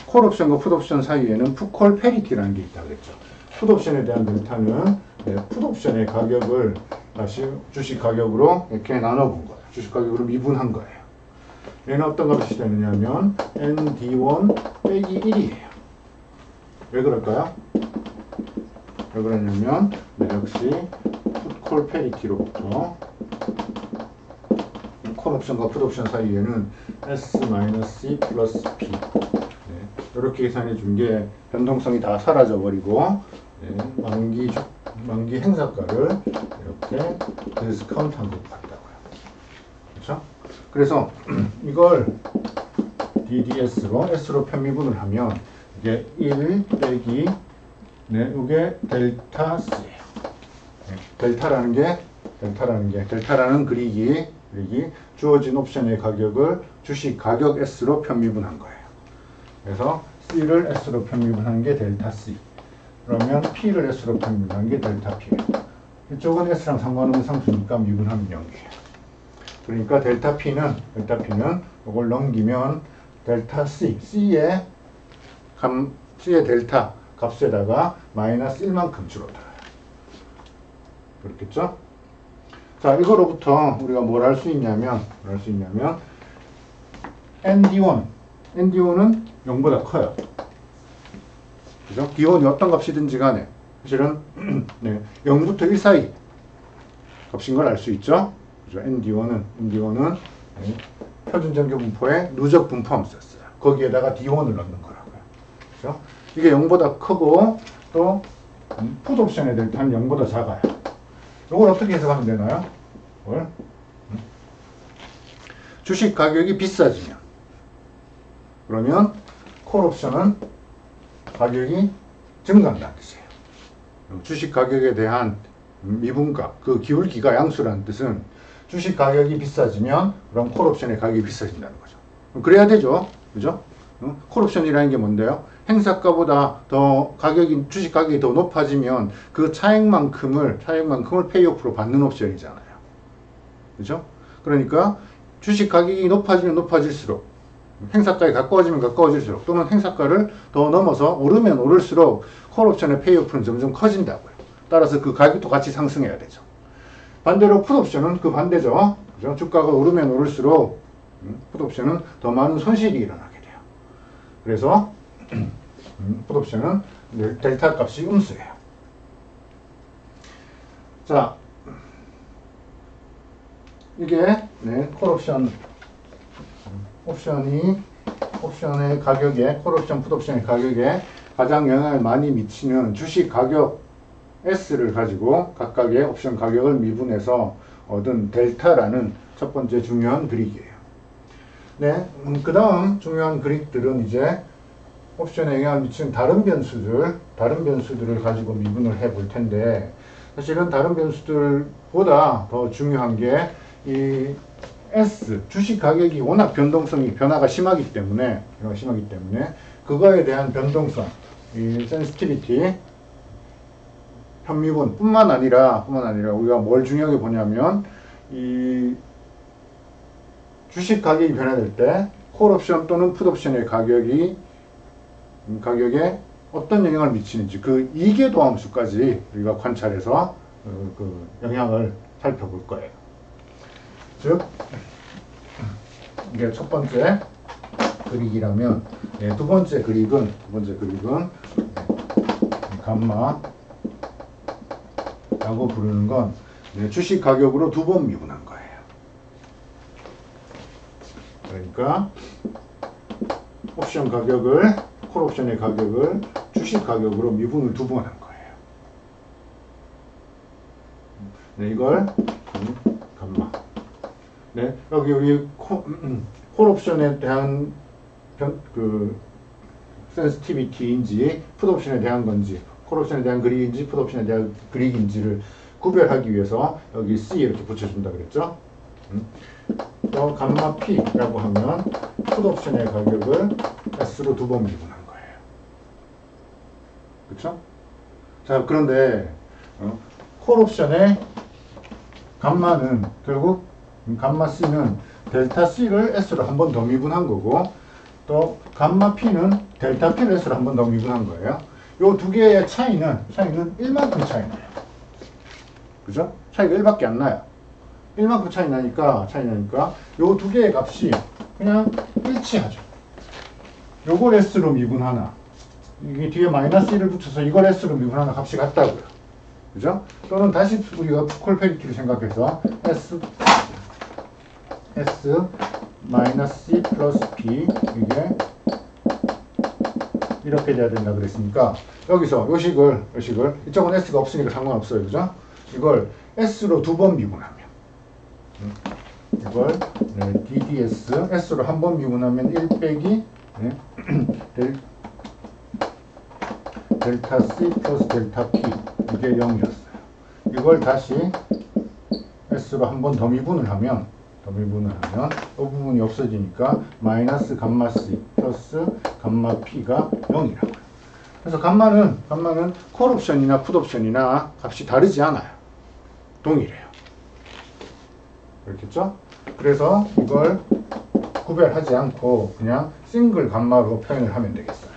콜옵션과 풋옵션 사이에는 풋콜 페리티라는 게 있다고 그랬죠. 풋옵션에 대한 델타는 풋옵션의 가격을 다시 주식 가격으로 이렇게 나눠본 거예요. 주식 가격으로 미분한 거예요. 얘는 어떤 값이 되느냐면 ND1 빼기 1이에요. 왜 그럴까요? 왜 그러냐면 역시 풋콜 페리티로부터 콜옵션과 풋옵션 사이에는 S-C 플러스 P 이렇게 계산해 준 게 변동성이 다 사라져 버리고 만기 행사가를 이렇게 디스카운트한 것 같다고요. 그렇죠? 그래서 이걸 DDS로 S로 편미분을 하면 이게 1 빼기 이게 델타 C예요. 델타라는 그리기 주어진 옵션의 가격을 주식 가격 S로 편미분한 거예요. 그래서 C를 S로 편미분한 게 델타 C. 그러면 P를 S로 편미분한 게 델타 P예요. 이쪽은 S랑 상관없는 상수니까 미분하면 0이에요. 그러니까 델타 P는 이걸 넘기면 델타 C의 델타 값에다가 마이너스 1만큼 줄어들어요. 그렇겠죠? 자, 이거로부터 우리가 뭘 할 수 있냐면 ND1은 0보다 커요. 그죠? D1이 어떤 값이든지 간에 사실은 0부터 1 사이 값인 걸 알 수 있죠? 그죠? ND1은 표준 전교 분포에 누적 분포함수였어요. 거기에다가 D1을 넣는 거라고요. 그죠? 이게 0보다 크고 또 풋옵션의 델타는 0보다 작아요. 이걸 어떻게 해석하면 되나요? 이걸? 주식 가격이 비싸지면 그러면 콜옵션은 가격이 증가한다는 뜻이에요. 주식 가격에 대한 미분값, 그 기울기가 양수라는 뜻은 주식 가격이 비싸지면 그럼 콜옵션의 가격이 비싸진다는 거죠. 그래야 되죠. 그죠? 콜옵션이라는 게 뭔데요? 행사가보다 더 가격이, 주식 가격이 더 높아지면 그 차액만큼을 페이오프로 받는 옵션이잖아요. 그죠? 그러니까 주식 가격이 높아지면 높아질수록, 행사가에 가까워지면 가까워질수록, 또는 행사가를 더 넘어서 오르면 오를수록 콜옵션의 페이오프는 점점 커진다고요. 따라서 그 가격도 같이 상승해야 되죠. 반대로 풋옵션은 그 반대죠. 그죠? 주가가 오르면 오를수록 풋옵션은 더 많은 손실이 일어나게 돼요. 그래서 풋옵션은 델타 값이 음수예요. 자, 이게 콜옵션 옵션의 가격에, 콜옵션 풋옵션의 가격에 가장 영향을 많이 미치는 주식 가격 S를 가지고 각각의 옵션 가격을 미분해서 얻은 델타라는 첫 번째 중요한 그릭이에요. 네, 그 다음 중요한 그릭들은 이제 옵션에 영향을 미치는 다른 변수들을 가지고 미분을 해 볼 텐데, 사실은 다른 변수들보다 더 중요한 게 이 S, 주식 가격이 워낙 변화가 심하기 때문에 그거에 대한 변동성, 이 센시티비티, 현미분 뿐만 아니라 우리가 뭘 중요하게 보냐면 이 주식 가격이 변화될 때 콜옵션 또는 풋옵션의 가격에 어떤 영향을 미치는지 그 이계도함수까지 우리가 관찰해서 그 영향을 살펴볼 거예요. 즉 이게 첫 번째 그릭이라면 두 번째 그릭은 감마라고 부르는 건 주식 가격으로 두 번 미분한 거예요. 그러니까 옵션 가격을, 콜옵션의 가격을 주식 가격으로 미분을 두 번 한 거예요. 네, 이걸 감마. 네, 여기 우리 콜옵션에 대한 그 센시티비티인지 풋옵션에 대한 건지, 콜옵션에 대한 그릭인지 풋옵션에 대한 그릭인지를 구별하기 위해서 여기 C 이렇게 붙여준다 그랬죠. 또 감마 P라고 하면 풋옵션의 가격을 S로 두 번 미분한 거예요. 그쵸? 자, 그런데 콜옵션의 감마는 결국 감마 C는 델타 C를 S로 한 번 더 미분한 거고, 또 감마 P는 델타 P를 S로 한 번 더 미분한 거예요. 요 두 개의 차이는 1만큼 차이 나요. 그죠? 차이가 1밖에 안 나요. 1만큼 차이 나니까 요 두 개의 값이 그냥 일치하죠. 요걸 S로 미분하나, 이게 뒤에 마이너스 1을 붙여서 이걸 S로 미분하나 값이 같다고요. 그죠? 또는 다시 우리가 콜페리티를 생각해서 S 마이너스 C 플러스 P, 이게 이렇게 돼야 된다 그랬으니까 여기서 요식을 이쪽은 S가 없으니까 상관없어요. 그죠? 이걸 S로 두 번 미분하면 이걸 DDS, S로 한 번 미분하면 1 빼기 델타 C 플러스 델타 P, 이게 0이었어요. 이걸 다시 S로 한 번 더 미분을 하면 이 부분이 없어지니까 마이너스 감마 C 플러스 감마 P가 0이라고요. 그래서 감마는 콜옵션이나 풋옵션이나 값이 다르지 않아요. 동일해요. 그렇겠죠? 그래서 이걸 구별하지 않고 그냥 싱글 감마로 표현을 하면 되겠어요.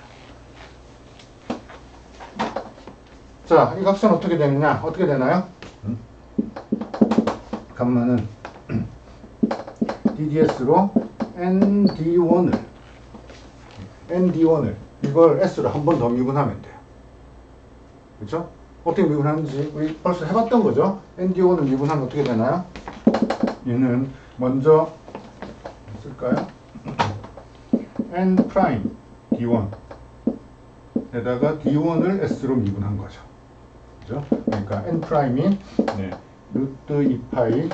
자, 이 값은 어떻게 되느냐? 어떻게 되나요? 감마는 DDS로 ND1을 이걸 S로 한 번 더 미분하면 돼요. 그렇죠? 어떻게 미분하는지 우리 벌써 해봤던 거죠? ND1을 미분하면 어떻게 되나요? 얘는 먼저 쓸까요? N 프라임 D1 N에다가 D1을 S로 미분한 거죠. 그죠? 그러니까 N 프라임이 네, 루트 2파이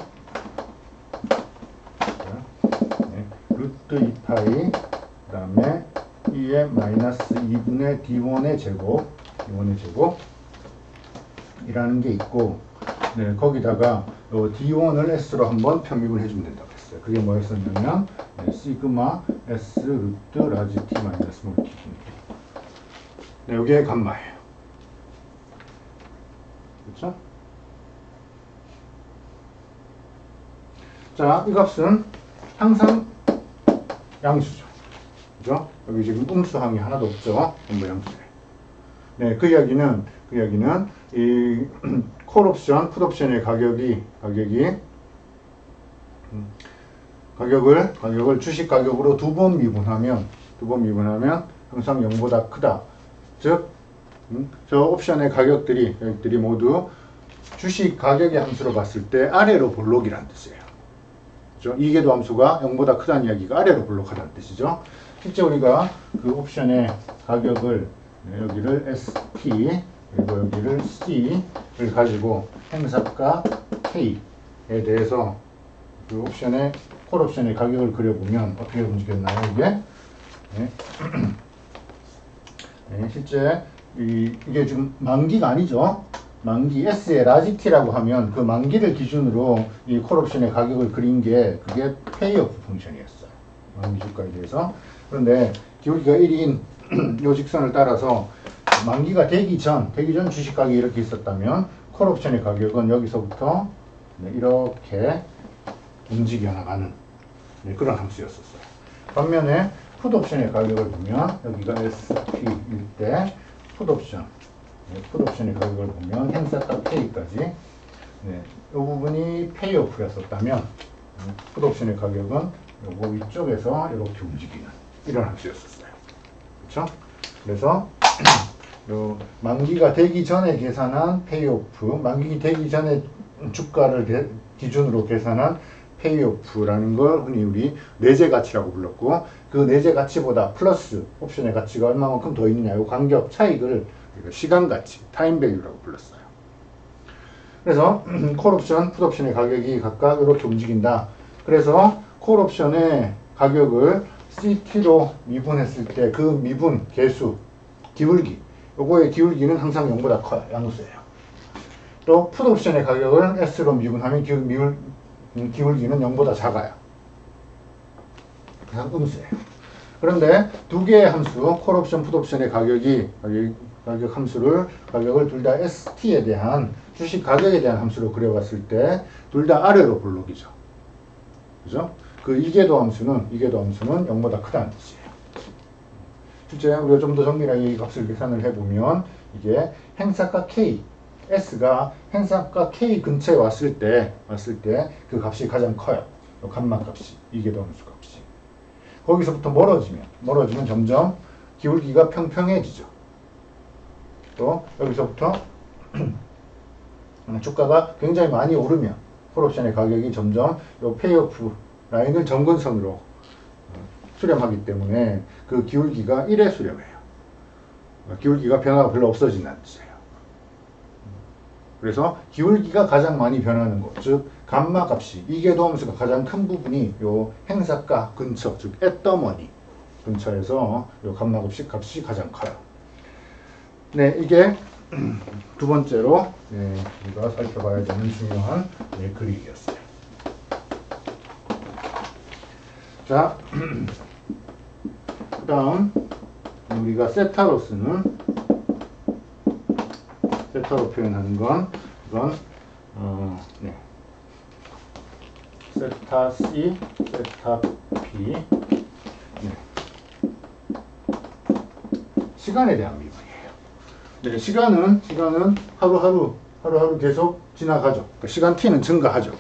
루트 2파이 그 다음에 2의 마이너스 2분의 D1의 제곱 이라는 게 있고 네, 거기다가 D1을 S로 한번 편입을 해주면 된다고 했어요. 그게 뭐였었냐면 네, 시그마 S 루트 라지 T 마이너스 스몰 T. 네, 이게 감마예요. 그렇죠? 자, 이 값은 항상 양수죠. 그죠? 여기 지금 음수항이 하나도 없죠. 전부 양수예요. 네, 그 이야기는 이 콜옵션, 풋옵션의 가격을 주식 가격으로 두 번 미분하면 항상 0보다 크다. 즉, 저 옵션의 가격들이 모두 주식 가격의 함수로 봤을 때 아래로 볼록이라는 뜻이에요. 그렇죠? 이계도 함수가 0보다 크다는 이야기가 아래로 볼록하다는 뜻이죠. 실제 우리가 그 옵션의 가격을 여기를 ST 그리고 여기를 C를 가지고 행사가 K에 대해서 그 콜 옵션의 가격을 그려보면 어떻게 움직였나요? 이게 네. 네, 실제 이게 지금 만기가 아니죠. 만기 S의 라지 T라고 하면 그 만기를 기준으로 이 콜 옵션의 가격을 그린 게 그게 페이오프 펑션이었어요. 만기 주가에 대해서. 그런데 기울기가 1인 요 직선을 따라서 만기가 되기 전 주식 가격이 이렇게 있었다면 콜 옵션의 가격은 여기서부터 네, 이렇게 움직여 나가는 네, 그런 함수였었어요. 반면에 풋 옵션의 가격을 보면 여기가 SP일 때 풋 옵션의 가격을 보면 행사가 K까지 네, 이 부분이 페이오프였었다면 풋 옵션의 가격은 요거 위쪽에서 이렇게 움직이는 이런 함수였었어요. 그렇죠? 그래서 요 만기가 되기 전에 계산한 페이오프, 만기 되기 전에 주가를 기준으로 계산한 페이오프라는 걸 흔히 우리 내재 가치라고 불렀고, 그 내재 가치보다 플러스 옵션의 가치가 얼마만큼 더 있느냐, 이 간격 차익을 시간 가치, 타임 밸류라고 불렀어요. 그래서 콜 옵션, 풋 옵션의 가격이 각각 이렇게 움직인다. 그래서 콜 옵션의 가격을 CT로 미분했을 때 그 미분 개수, 기울기, 요거의 기울기는 항상 0보다 커요. 양수예요. 또 풋 옵션의 가격을 S로 미분하면 기울기는 0보다 작아요. 그냥 음수예요. 그런데 두 개의 함수, 콜 옵션, 풋 옵션의 가격을 둘 다 ST에 대한 주식 가격에 대한 함수로 그려봤을 때 둘 다 아래로 볼록이죠. 그죠? 그 이계도 함수는 0보다 크다는 뜻이에요. 실제 우리가 좀 더 정밀하게 이 값을 계산을 해보면 이게 행사가 K, S가 행사가 K 근처에 왔을 때 그 값이 가장 커요. 요 감마 값이, 이계도 함수 값이. 거기서부터 멀어지면 점점 기울기가 평평해지죠. 또 여기서부터 주가가 굉장히 많이 오르면 콜옵션의 가격이 점점 요 페이오프 라인을 점근선으로 수렴하기 때문에 그 기울기가 1에 수렴해요. 기울기가 변화가 별로 없어진다는 뜻이에요. 그래서 기울기가 가장 많이 변하는 곳, 즉 감마 값이, 이계도 함수가 가장 큰 부분이 요 행사가 근처, 즉 앳더머니 근처에서 요 감마 값이 가장 커요. 네, 이게 두 번째로 우리가 살펴봐야 되는 중요한 그림이었어요. 자, 그 다음 우리가 세타로 표현하는 건 이건 세타 C, 세타 P 시간에 대한 미분이에요. 네, 시간은 하루하루 계속 지나가죠. 그러니까 시간 t는 증가하죠.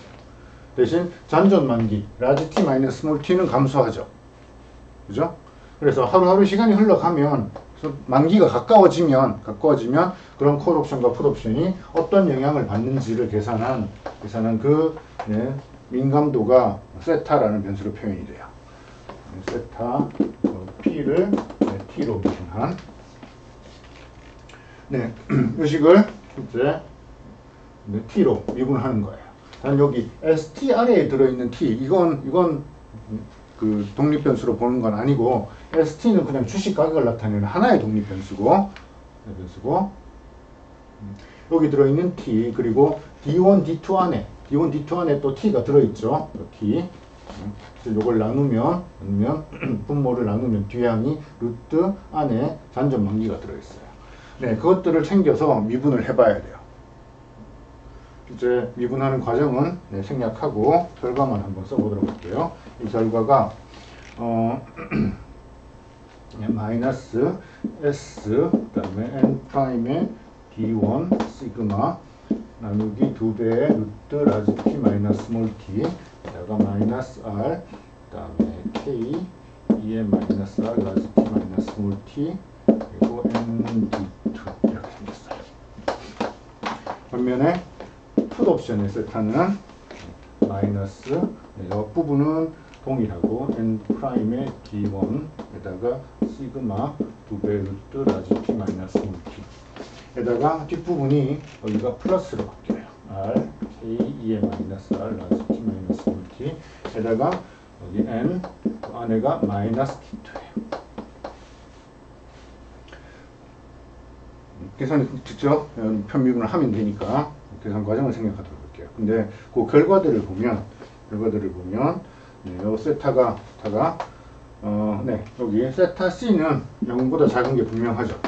대신 잔존 만기, 라지 t 마이너스 스몰 t는 감소하죠. 그죠? 그래서 하루하루 시간이 흘러가면, 만기가 가까워지면 그런 콜 옵션과 풋 옵션이 어떤 영향을 받는지를 계산한 그 민감도가 세타라는 변수로 표현이 돼요. 세타 P를 T로 미분한 네, 이 식을 이제 t로 미분하는 거예요. 단 여기 st 아래에 들어있는 t 이건 그 독립변수로 보는 건 아니고 st는 그냥 주식 가격을 나타내는 하나의 독립변수고 여기 들어있는 t 그리고 d1, d2 안에 또 t가 들어있죠. t 그래서 이걸 나누면 분모를 나누면 뒤항이 루트 안에 잔존 만기가 들어있어요. 네, 그것들을 챙겨서 미분을 해봐야 돼요. 이제 미분하는 과정은 네, 생략하고 결과만 한번 써보도록 할게요. 이 결과가 마이너스 s 그다음에 n 프라임의 d1 시그마 나누기 2배의 루트 라지 t 마이너스 스몰 t 다가 마이너스 r 그다음에 k 2의 마이너스 r 라지 t 마이너스 스몰 t 그리고 n d2 이렇게 생겼어요. 반면에 풋 옵션의 세타는 마이너스 옆부분은 동일하고 n 프라임의 d1에다가 시그마 2배 루트 라지 t 마이너스 스몰 t 에다가 뒷부분이 여기가 플러스로 바뀌어요. r k 2의 마이너스 r 라지 t 마이너스 스몰 t 에다가 여기 n 그 안에가 마이너스 d2예요. 계산 직접 편미분을 하면 되니까 계산 과정을 생각하도록 할게요. 근데 그 결과들을 보면 네, 요 세타가 네, 여기 세타 C는 0보다 작은 게 분명하죠.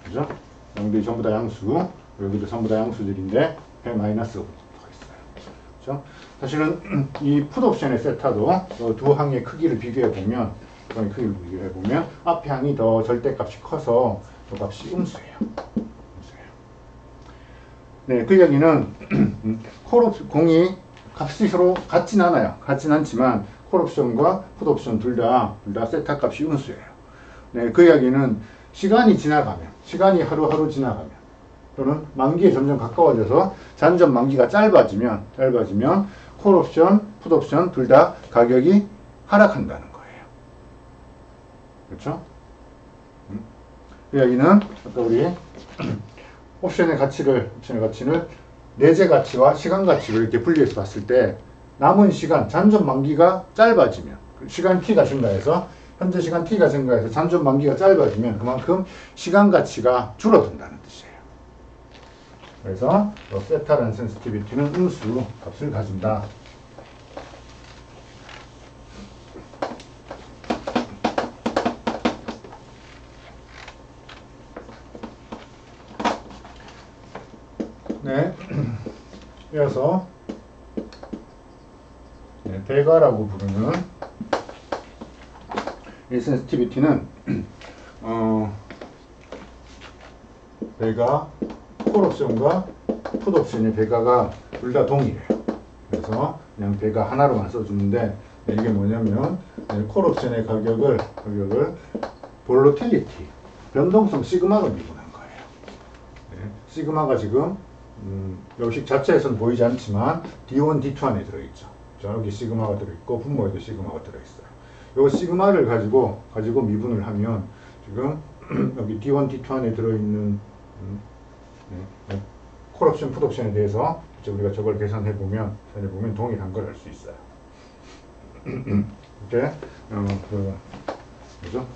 그죠? 0들이 전부 다 양수, 여기도 전부 다 양수들인데 배 마이너스가 있어요. 그죠? 사실은 이 풋 옵션의 세타도 두 항의 크기를 비교해 보면 앞에 항이 더 절대값이 커서 이 값이 음수예요. 네, 그 이야기는 공이 값이 서로 같진 않아요. 같진 않지만 콜옵션과 풋옵션 둘 다 세타 값이 음수예요. 네, 그 이야기는 시간이 하루하루 지나가면 또는 만기에 점점 가까워져서 잔존 만기가 짧아지면 콜옵션, 풋옵션 둘 다 가격이 하락한다는 거예요. 그렇죠? 그 이야기는 아까 우리 옵션의 가치를 내재 가치와 시간 가치로 이렇게 분리해서 봤을 때 남은 시간, 잔존 만기가 짧아지면 시간 t가 증가해서 현재 시간 t가 증가해서 잔존 만기가 짧아지면 그만큼 시간 가치가 줄어든다는 뜻이에요. 그래서 세타라는 센시티비티는 음수 값을 가진다. 네, 이어서 네, 배가라고 부르는 이 센시티비티는 배가 콜옵션과 풋옵션의 배가가 둘 다 동일해요. 그래서 그냥 배가 하나로만 써주는데 네, 이게 뭐냐면 네, 콜옵션의 가격을 볼로틸리티 변동성 시그마로 미분한 거예요. 네, 시그마가 지금 여식 자체에서는 보이지 않지만 D1, D2 안에 들어있죠. 여기 시그마가 들어있고 분모에도 시그마가 들어있어요. 이 시그마를 가지고 미분을 하면 지금 여기 D1, D2 안에 들어있는 콜옵션, 풋옵션에 대해서 우리가 저걸 계산해보면 동일한 걸 알 수 있어요. 이렇게 그죠?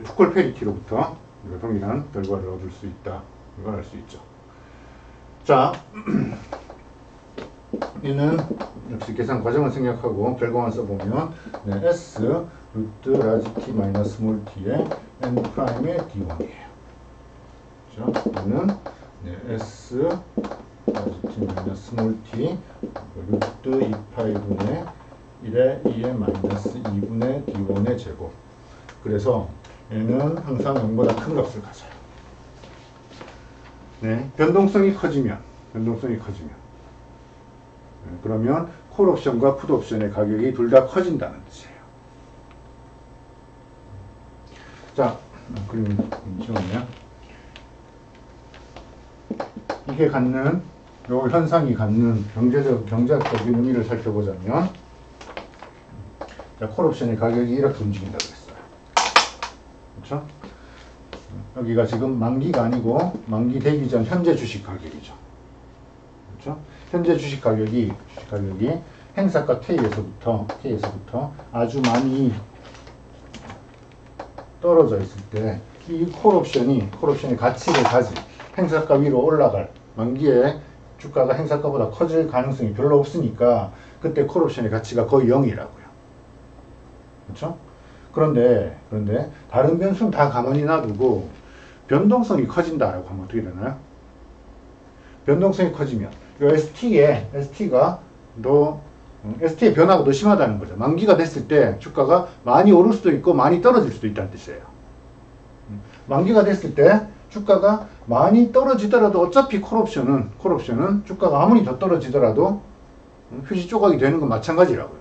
푸콜 페리티로부터 동일한 결과를 얻을 수 있다. 이걸 알 수 있죠. 자, 얘는 역시 계산 과정을 생략하고 결과만 써보면 네, S 루트 라지 t 마이너스 스몰 t의 n 프라임의 d1이에요. 그렇죠? 얘는 네, S 라지 t 마이너스 스몰 t 루트 2파이분의 1의 2의 마이너스 2분의 d1의 제곱. 그래서 얘는 항상 0보다 큰 값을 가져요. 네, 변동성이 커지면 그러면 콜옵션과 풋옵션의 가격이 둘 다 커진다는 뜻이에요. 자, 그림 잠시만요. 이게 갖는 요 현상이 갖는 경제학적인 의미를 살펴보자면 자, 콜옵션의 가격이 이렇게 움직인다고 했어요. 그렇죠? 여기가 지금 만기가 아니고 만기 되기 전 현재 주식 가격이죠. 그렇죠? 현재 주식 가격이 행사가 K에서부터 아주 많이 떨어져 있을 때 이 콜옵션이 가치를 가진 행사가 위로 올라갈 만기에 주가가 행사가보다 커질 가능성이 별로 없으니까 그때 콜옵션의 가치가 거의 0이라고요. 그렇죠? 그런데 다른 변수는 다 가만히 놔두고 변동성이 커진다라고 하면 어떻게 되나요? 변동성이 커지면 이 ST의 변화가 더 심하다는 거죠. 만기가 됐을 때 주가가 많이 오를 수도 있고 많이 떨어질 수도 있다는 뜻이에요. 만기가 됐을 때 주가가 많이 떨어지더라도 어차피 콜옵션은 주가가 아무리 더 떨어지더라도 휴지 조각이 되는 건 마찬가지라고요.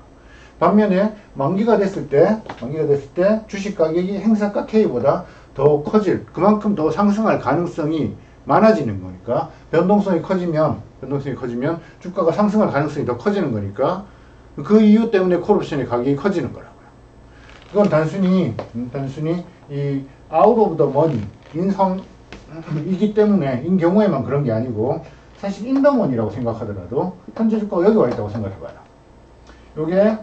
반면에 만기가 됐을 때 주식 가격이 행사가 K보다 더 커질, 그만큼 더 상승할 가능성이 많아지는 거니까 변동성이 커지면 주가가 상승할 가능성이 더 커지는 거니까 그 이유 때문에 콜옵션의 가격이 커지는 거라고요. 그건 단순히 이 out of the money 인성이기 때문에 인 경우에만 그런 게 아니고 사실 in the money라고 생각하더라도 현재 주가가 여기 와 있다고 생각해봐요. 요게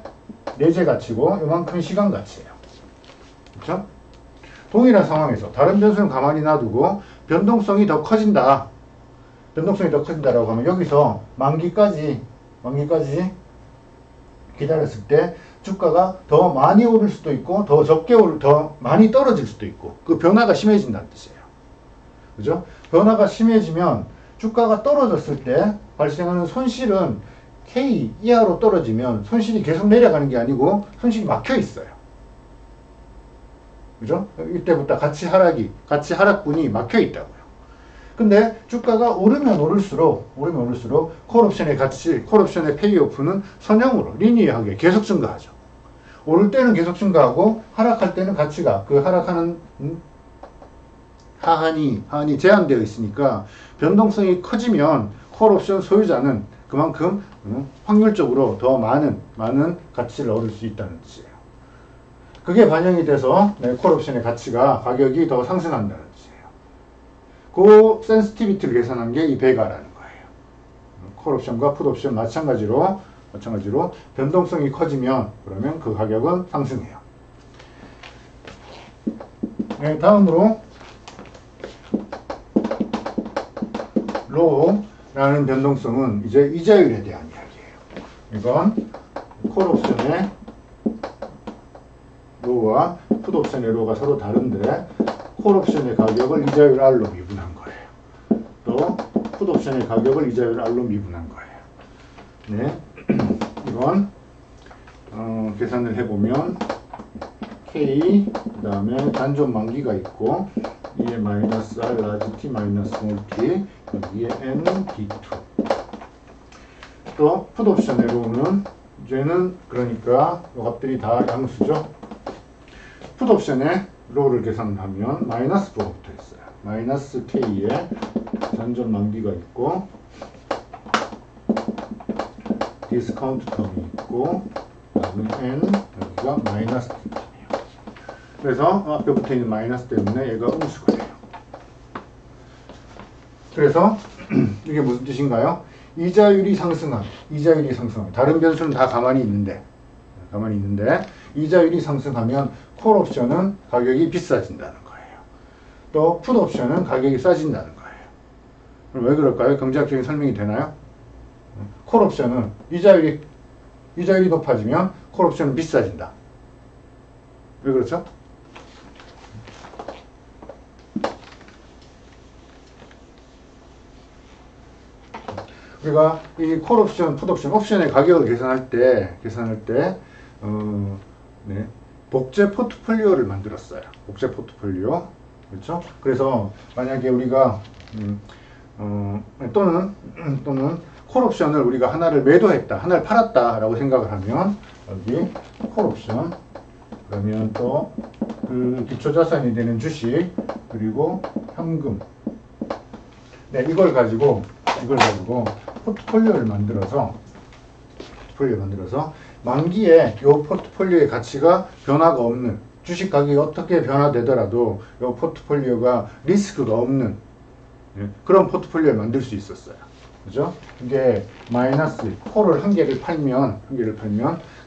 내재 가치고 요만큼 시간 가치예요. 그렇죠? 동일한 상황에서 다른 변수는 가만히 놔두고 변동성이 더 커진다라고 하면 여기서 만기까지 기다렸을 때 주가가 더 많이 오를 수도 있고 더 많이 떨어질 수도 있고 그 변화가 심해진다는 뜻이에요. 그죠? 변화가 심해지면 주가가 떨어졌을 때 발생하는 손실은 K 이하로 떨어지면 손실이 계속 내려가는 게 아니고 손실이 막혀 있어요. 그죠? 이때부터 가치 하락분이 막혀 있다고요. 근데 주가가 오르면 오를수록 콜옵션의 페이오프는 선형으로 리니어하게 계속 증가하죠. 오를 때는 계속 증가하고 하락할 때는 가치가 그 하락하는 하한이 제한되어 있으니까 변동성이 커지면 콜옵션 소유자는 그만큼 확률적으로 더 많은 가치를 얻을 수 있다는 뜻이에요. 그게 반영이 돼서 콜옵션의 가격이 더 상승한다는 뜻이에요. 그 센시티비티를 계산한 게 이 베가라는 거예요. 콜옵션과 풋옵션 마찬가지로 변동성이 커지면 그러면 그 가격은 상승해요. 네, 다음으로 로우라는 변동성은 이제 이자율에 대한 이야기예요. 이건 콜옵션의 로우와 풋옵션의 로우가 서로 다른데 콜옵션의 가격을 이자율 R로 미분한 거예요. 또 풋옵션의 가격을 이자율 R로 미분한 거예요. 네, 이건 계산을 해보면 K 그 다음에 단존 만기가 있고 이에 마이너스 R 라지 T 마이너스 스몰 T 여기에 N D2 또 풋옵션의 로우는 이제는 그러니까 이 값들이 다 양수죠. 풋옵션의 로우를 계산하면 마이너스 부가 붙어 있어요. 마이너스 K에 단존 만기가 있고 디스카운트 텀이 있고 그다음에 N 여기가 마이너스 T이에요. 그래서 앞에 붙어 있는 마이너스 때문에 얘가 음수가 돼요. 그래서 이게 무슨 뜻인가요? 이자율이 상승함. 다른 변수는 다 가만히 있는데 이자율이 상승하면 콜옵션은 가격이 비싸진다는 거예요. 또 풋옵션은 가격이 싸진다는 거예요. 그럼 왜 그럴까요? 경제학적인 설명이 되나요? 콜옵션은 이자율이 높아지면 콜옵션은 비싸진다. 왜 그렇죠? 우리가 이 콜옵션, 풋옵션, 옵션의 가격을 계산할 때 복제 포트폴리오를 만들었어요. 복제 포트폴리오. 그렇죠? 그래서 만약에 우리가 또는 콜옵션을 우리가 하나를 매도했다, 하나를 팔았다라고 생각을 하면 여기 콜옵션 그러면 또 그 기초자산이 되는 주식 그리고 현금 이걸 가지고 포트폴리오를 만들어서 만기에 이 포트폴리오의 가치가 변화가 없는 주식 가격이 어떻게 변화되더라도 이 포트폴리오가 리스크가 없는 그런 포트폴리오를 만들 수 있었어요. 그죠? 이게 마이너스 콜을 한 개를 팔면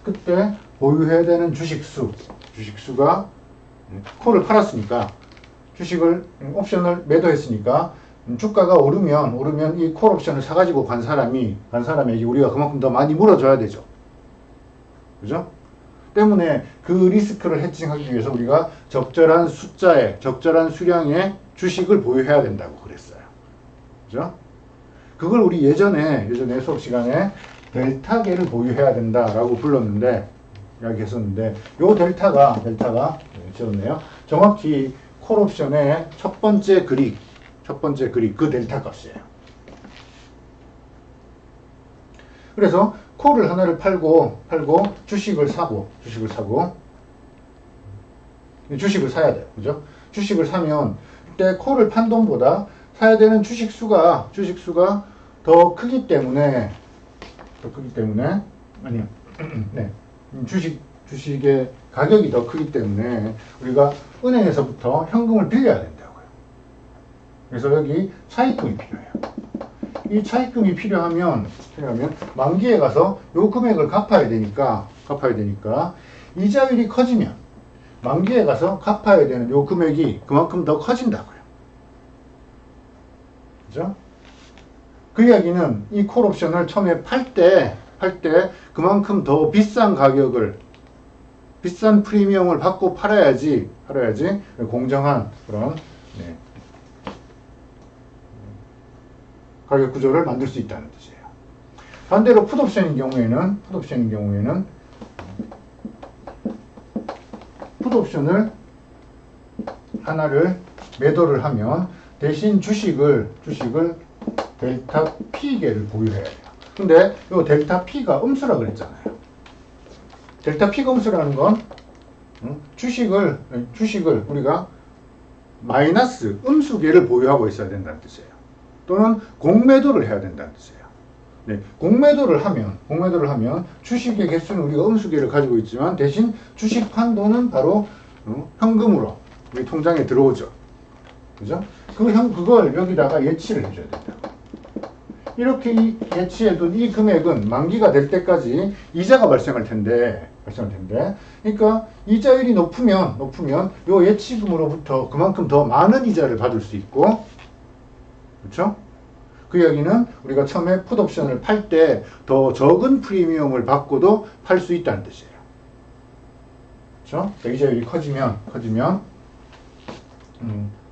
그때 보유해야 되는 주식수가 콜을 팔았으니까 주식을 옵션을 매도했으니까 주가가 오르면 이 콜 옵션을 사가지고 간 사람에게 우리가 그만큼 더 많이 물어줘야 되죠. 그죠? 때문에 그 리스크를 해칭하기 위해서 우리가 적절한 숫자의, 적절한 수량의 주식을 보유해야 된다고 그랬어요. 그죠? 그걸 우리 예전에 수업 시간에 델타계를 보유해야 된다라고 불렀는데, 이야기했었는데, 요 델타가 지웠네요. 정확히 콜 옵션의 첫 번째 그릭, 그 델타 값이에요. 그래서 콜을 하나를 팔고 주식을 사고 주식을 사야 돼요. 그죠? 주식을 사면 그때 콜을 판 돈보다 사야 되는 주식수가 더 크기 때문에 아니요. 네. 주식의 가격이 더 크기 때문에 우리가 은행에서부터 현금을 빌려야 된다고요. 그래서 여기 차입금이 필요해요. 이 차입금이 필요하면 만기에 가서 요 금액을 갚아야 되니까 이자율이 커지면 만기에 가서 갚아야 되는 요 금액이 그만큼 더 커진다고요. 그죠? 그 이야기는 이 콜옵션을 처음에 팔 때 그만큼 더 비싼 가격을, 비싼 프리미엄을 받고 팔아야지 공정한 그런 가격 구조를 만들 수 있다는 뜻이에요. 반대로 풋옵션인 경우에는 풋옵션을 하나를 매도를 하면 대신 주식을 델타 P개를 보유해야 돼요. 근데 이 델타 P가 음수라 그랬잖아요. 델타 P가 음수라는 건 주식을 우리가 마이너스 음수개를 보유하고 있어야 된다는 뜻이에요. 또는 공매도를 해야 된다는 뜻이에요. 네, 공매도를 하면 주식의 개수는 우리가 음수개를 가지고 있지만 대신 주식 판도는 바로 현금으로 우리 통장에 들어오죠. 그죠? 그걸 여기다가 예치를 해줘야 된다. 이렇게 예치해둔 이 금액은 만기가 될 때까지 이자가 발생할 텐데, 그러니까 이자율이 높으면 요 예치금으로부터 그만큼 더 많은 이자를 받을 수 있고, 그렇죠? 그 이야기는 우리가 처음에 풋옵션을 팔 때 더 적은 프리미엄을 받고도 팔 수 있다는 뜻이에요. 그렇죠? 이자율이 커지면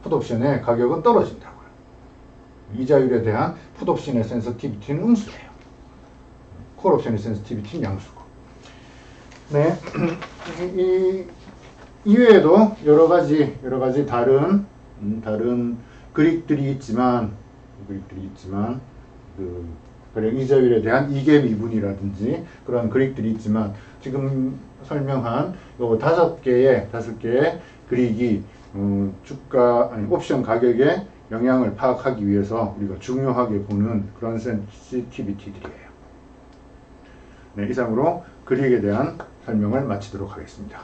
풋옵션의 가격은 떨어진다고요. 이자율에 대한 풋옵션의 센서티비티는 음수예요. 콜옵션의 센서티비티는 양수고. 네, 이외에도 여러 가지 다른 그릭들이 있지만 가령 이자율에 대한 이계 미분이라든지 그런 그릭들이 있지만 지금 설명한 요 5개의 그릭이 옵션 가격에 영향을 파악하기 위해서 우리가 중요하게 보는 그런 센시티비티들이에요. 네, 이상으로 그릭에 대한 설명을 마치도록 하겠습니다.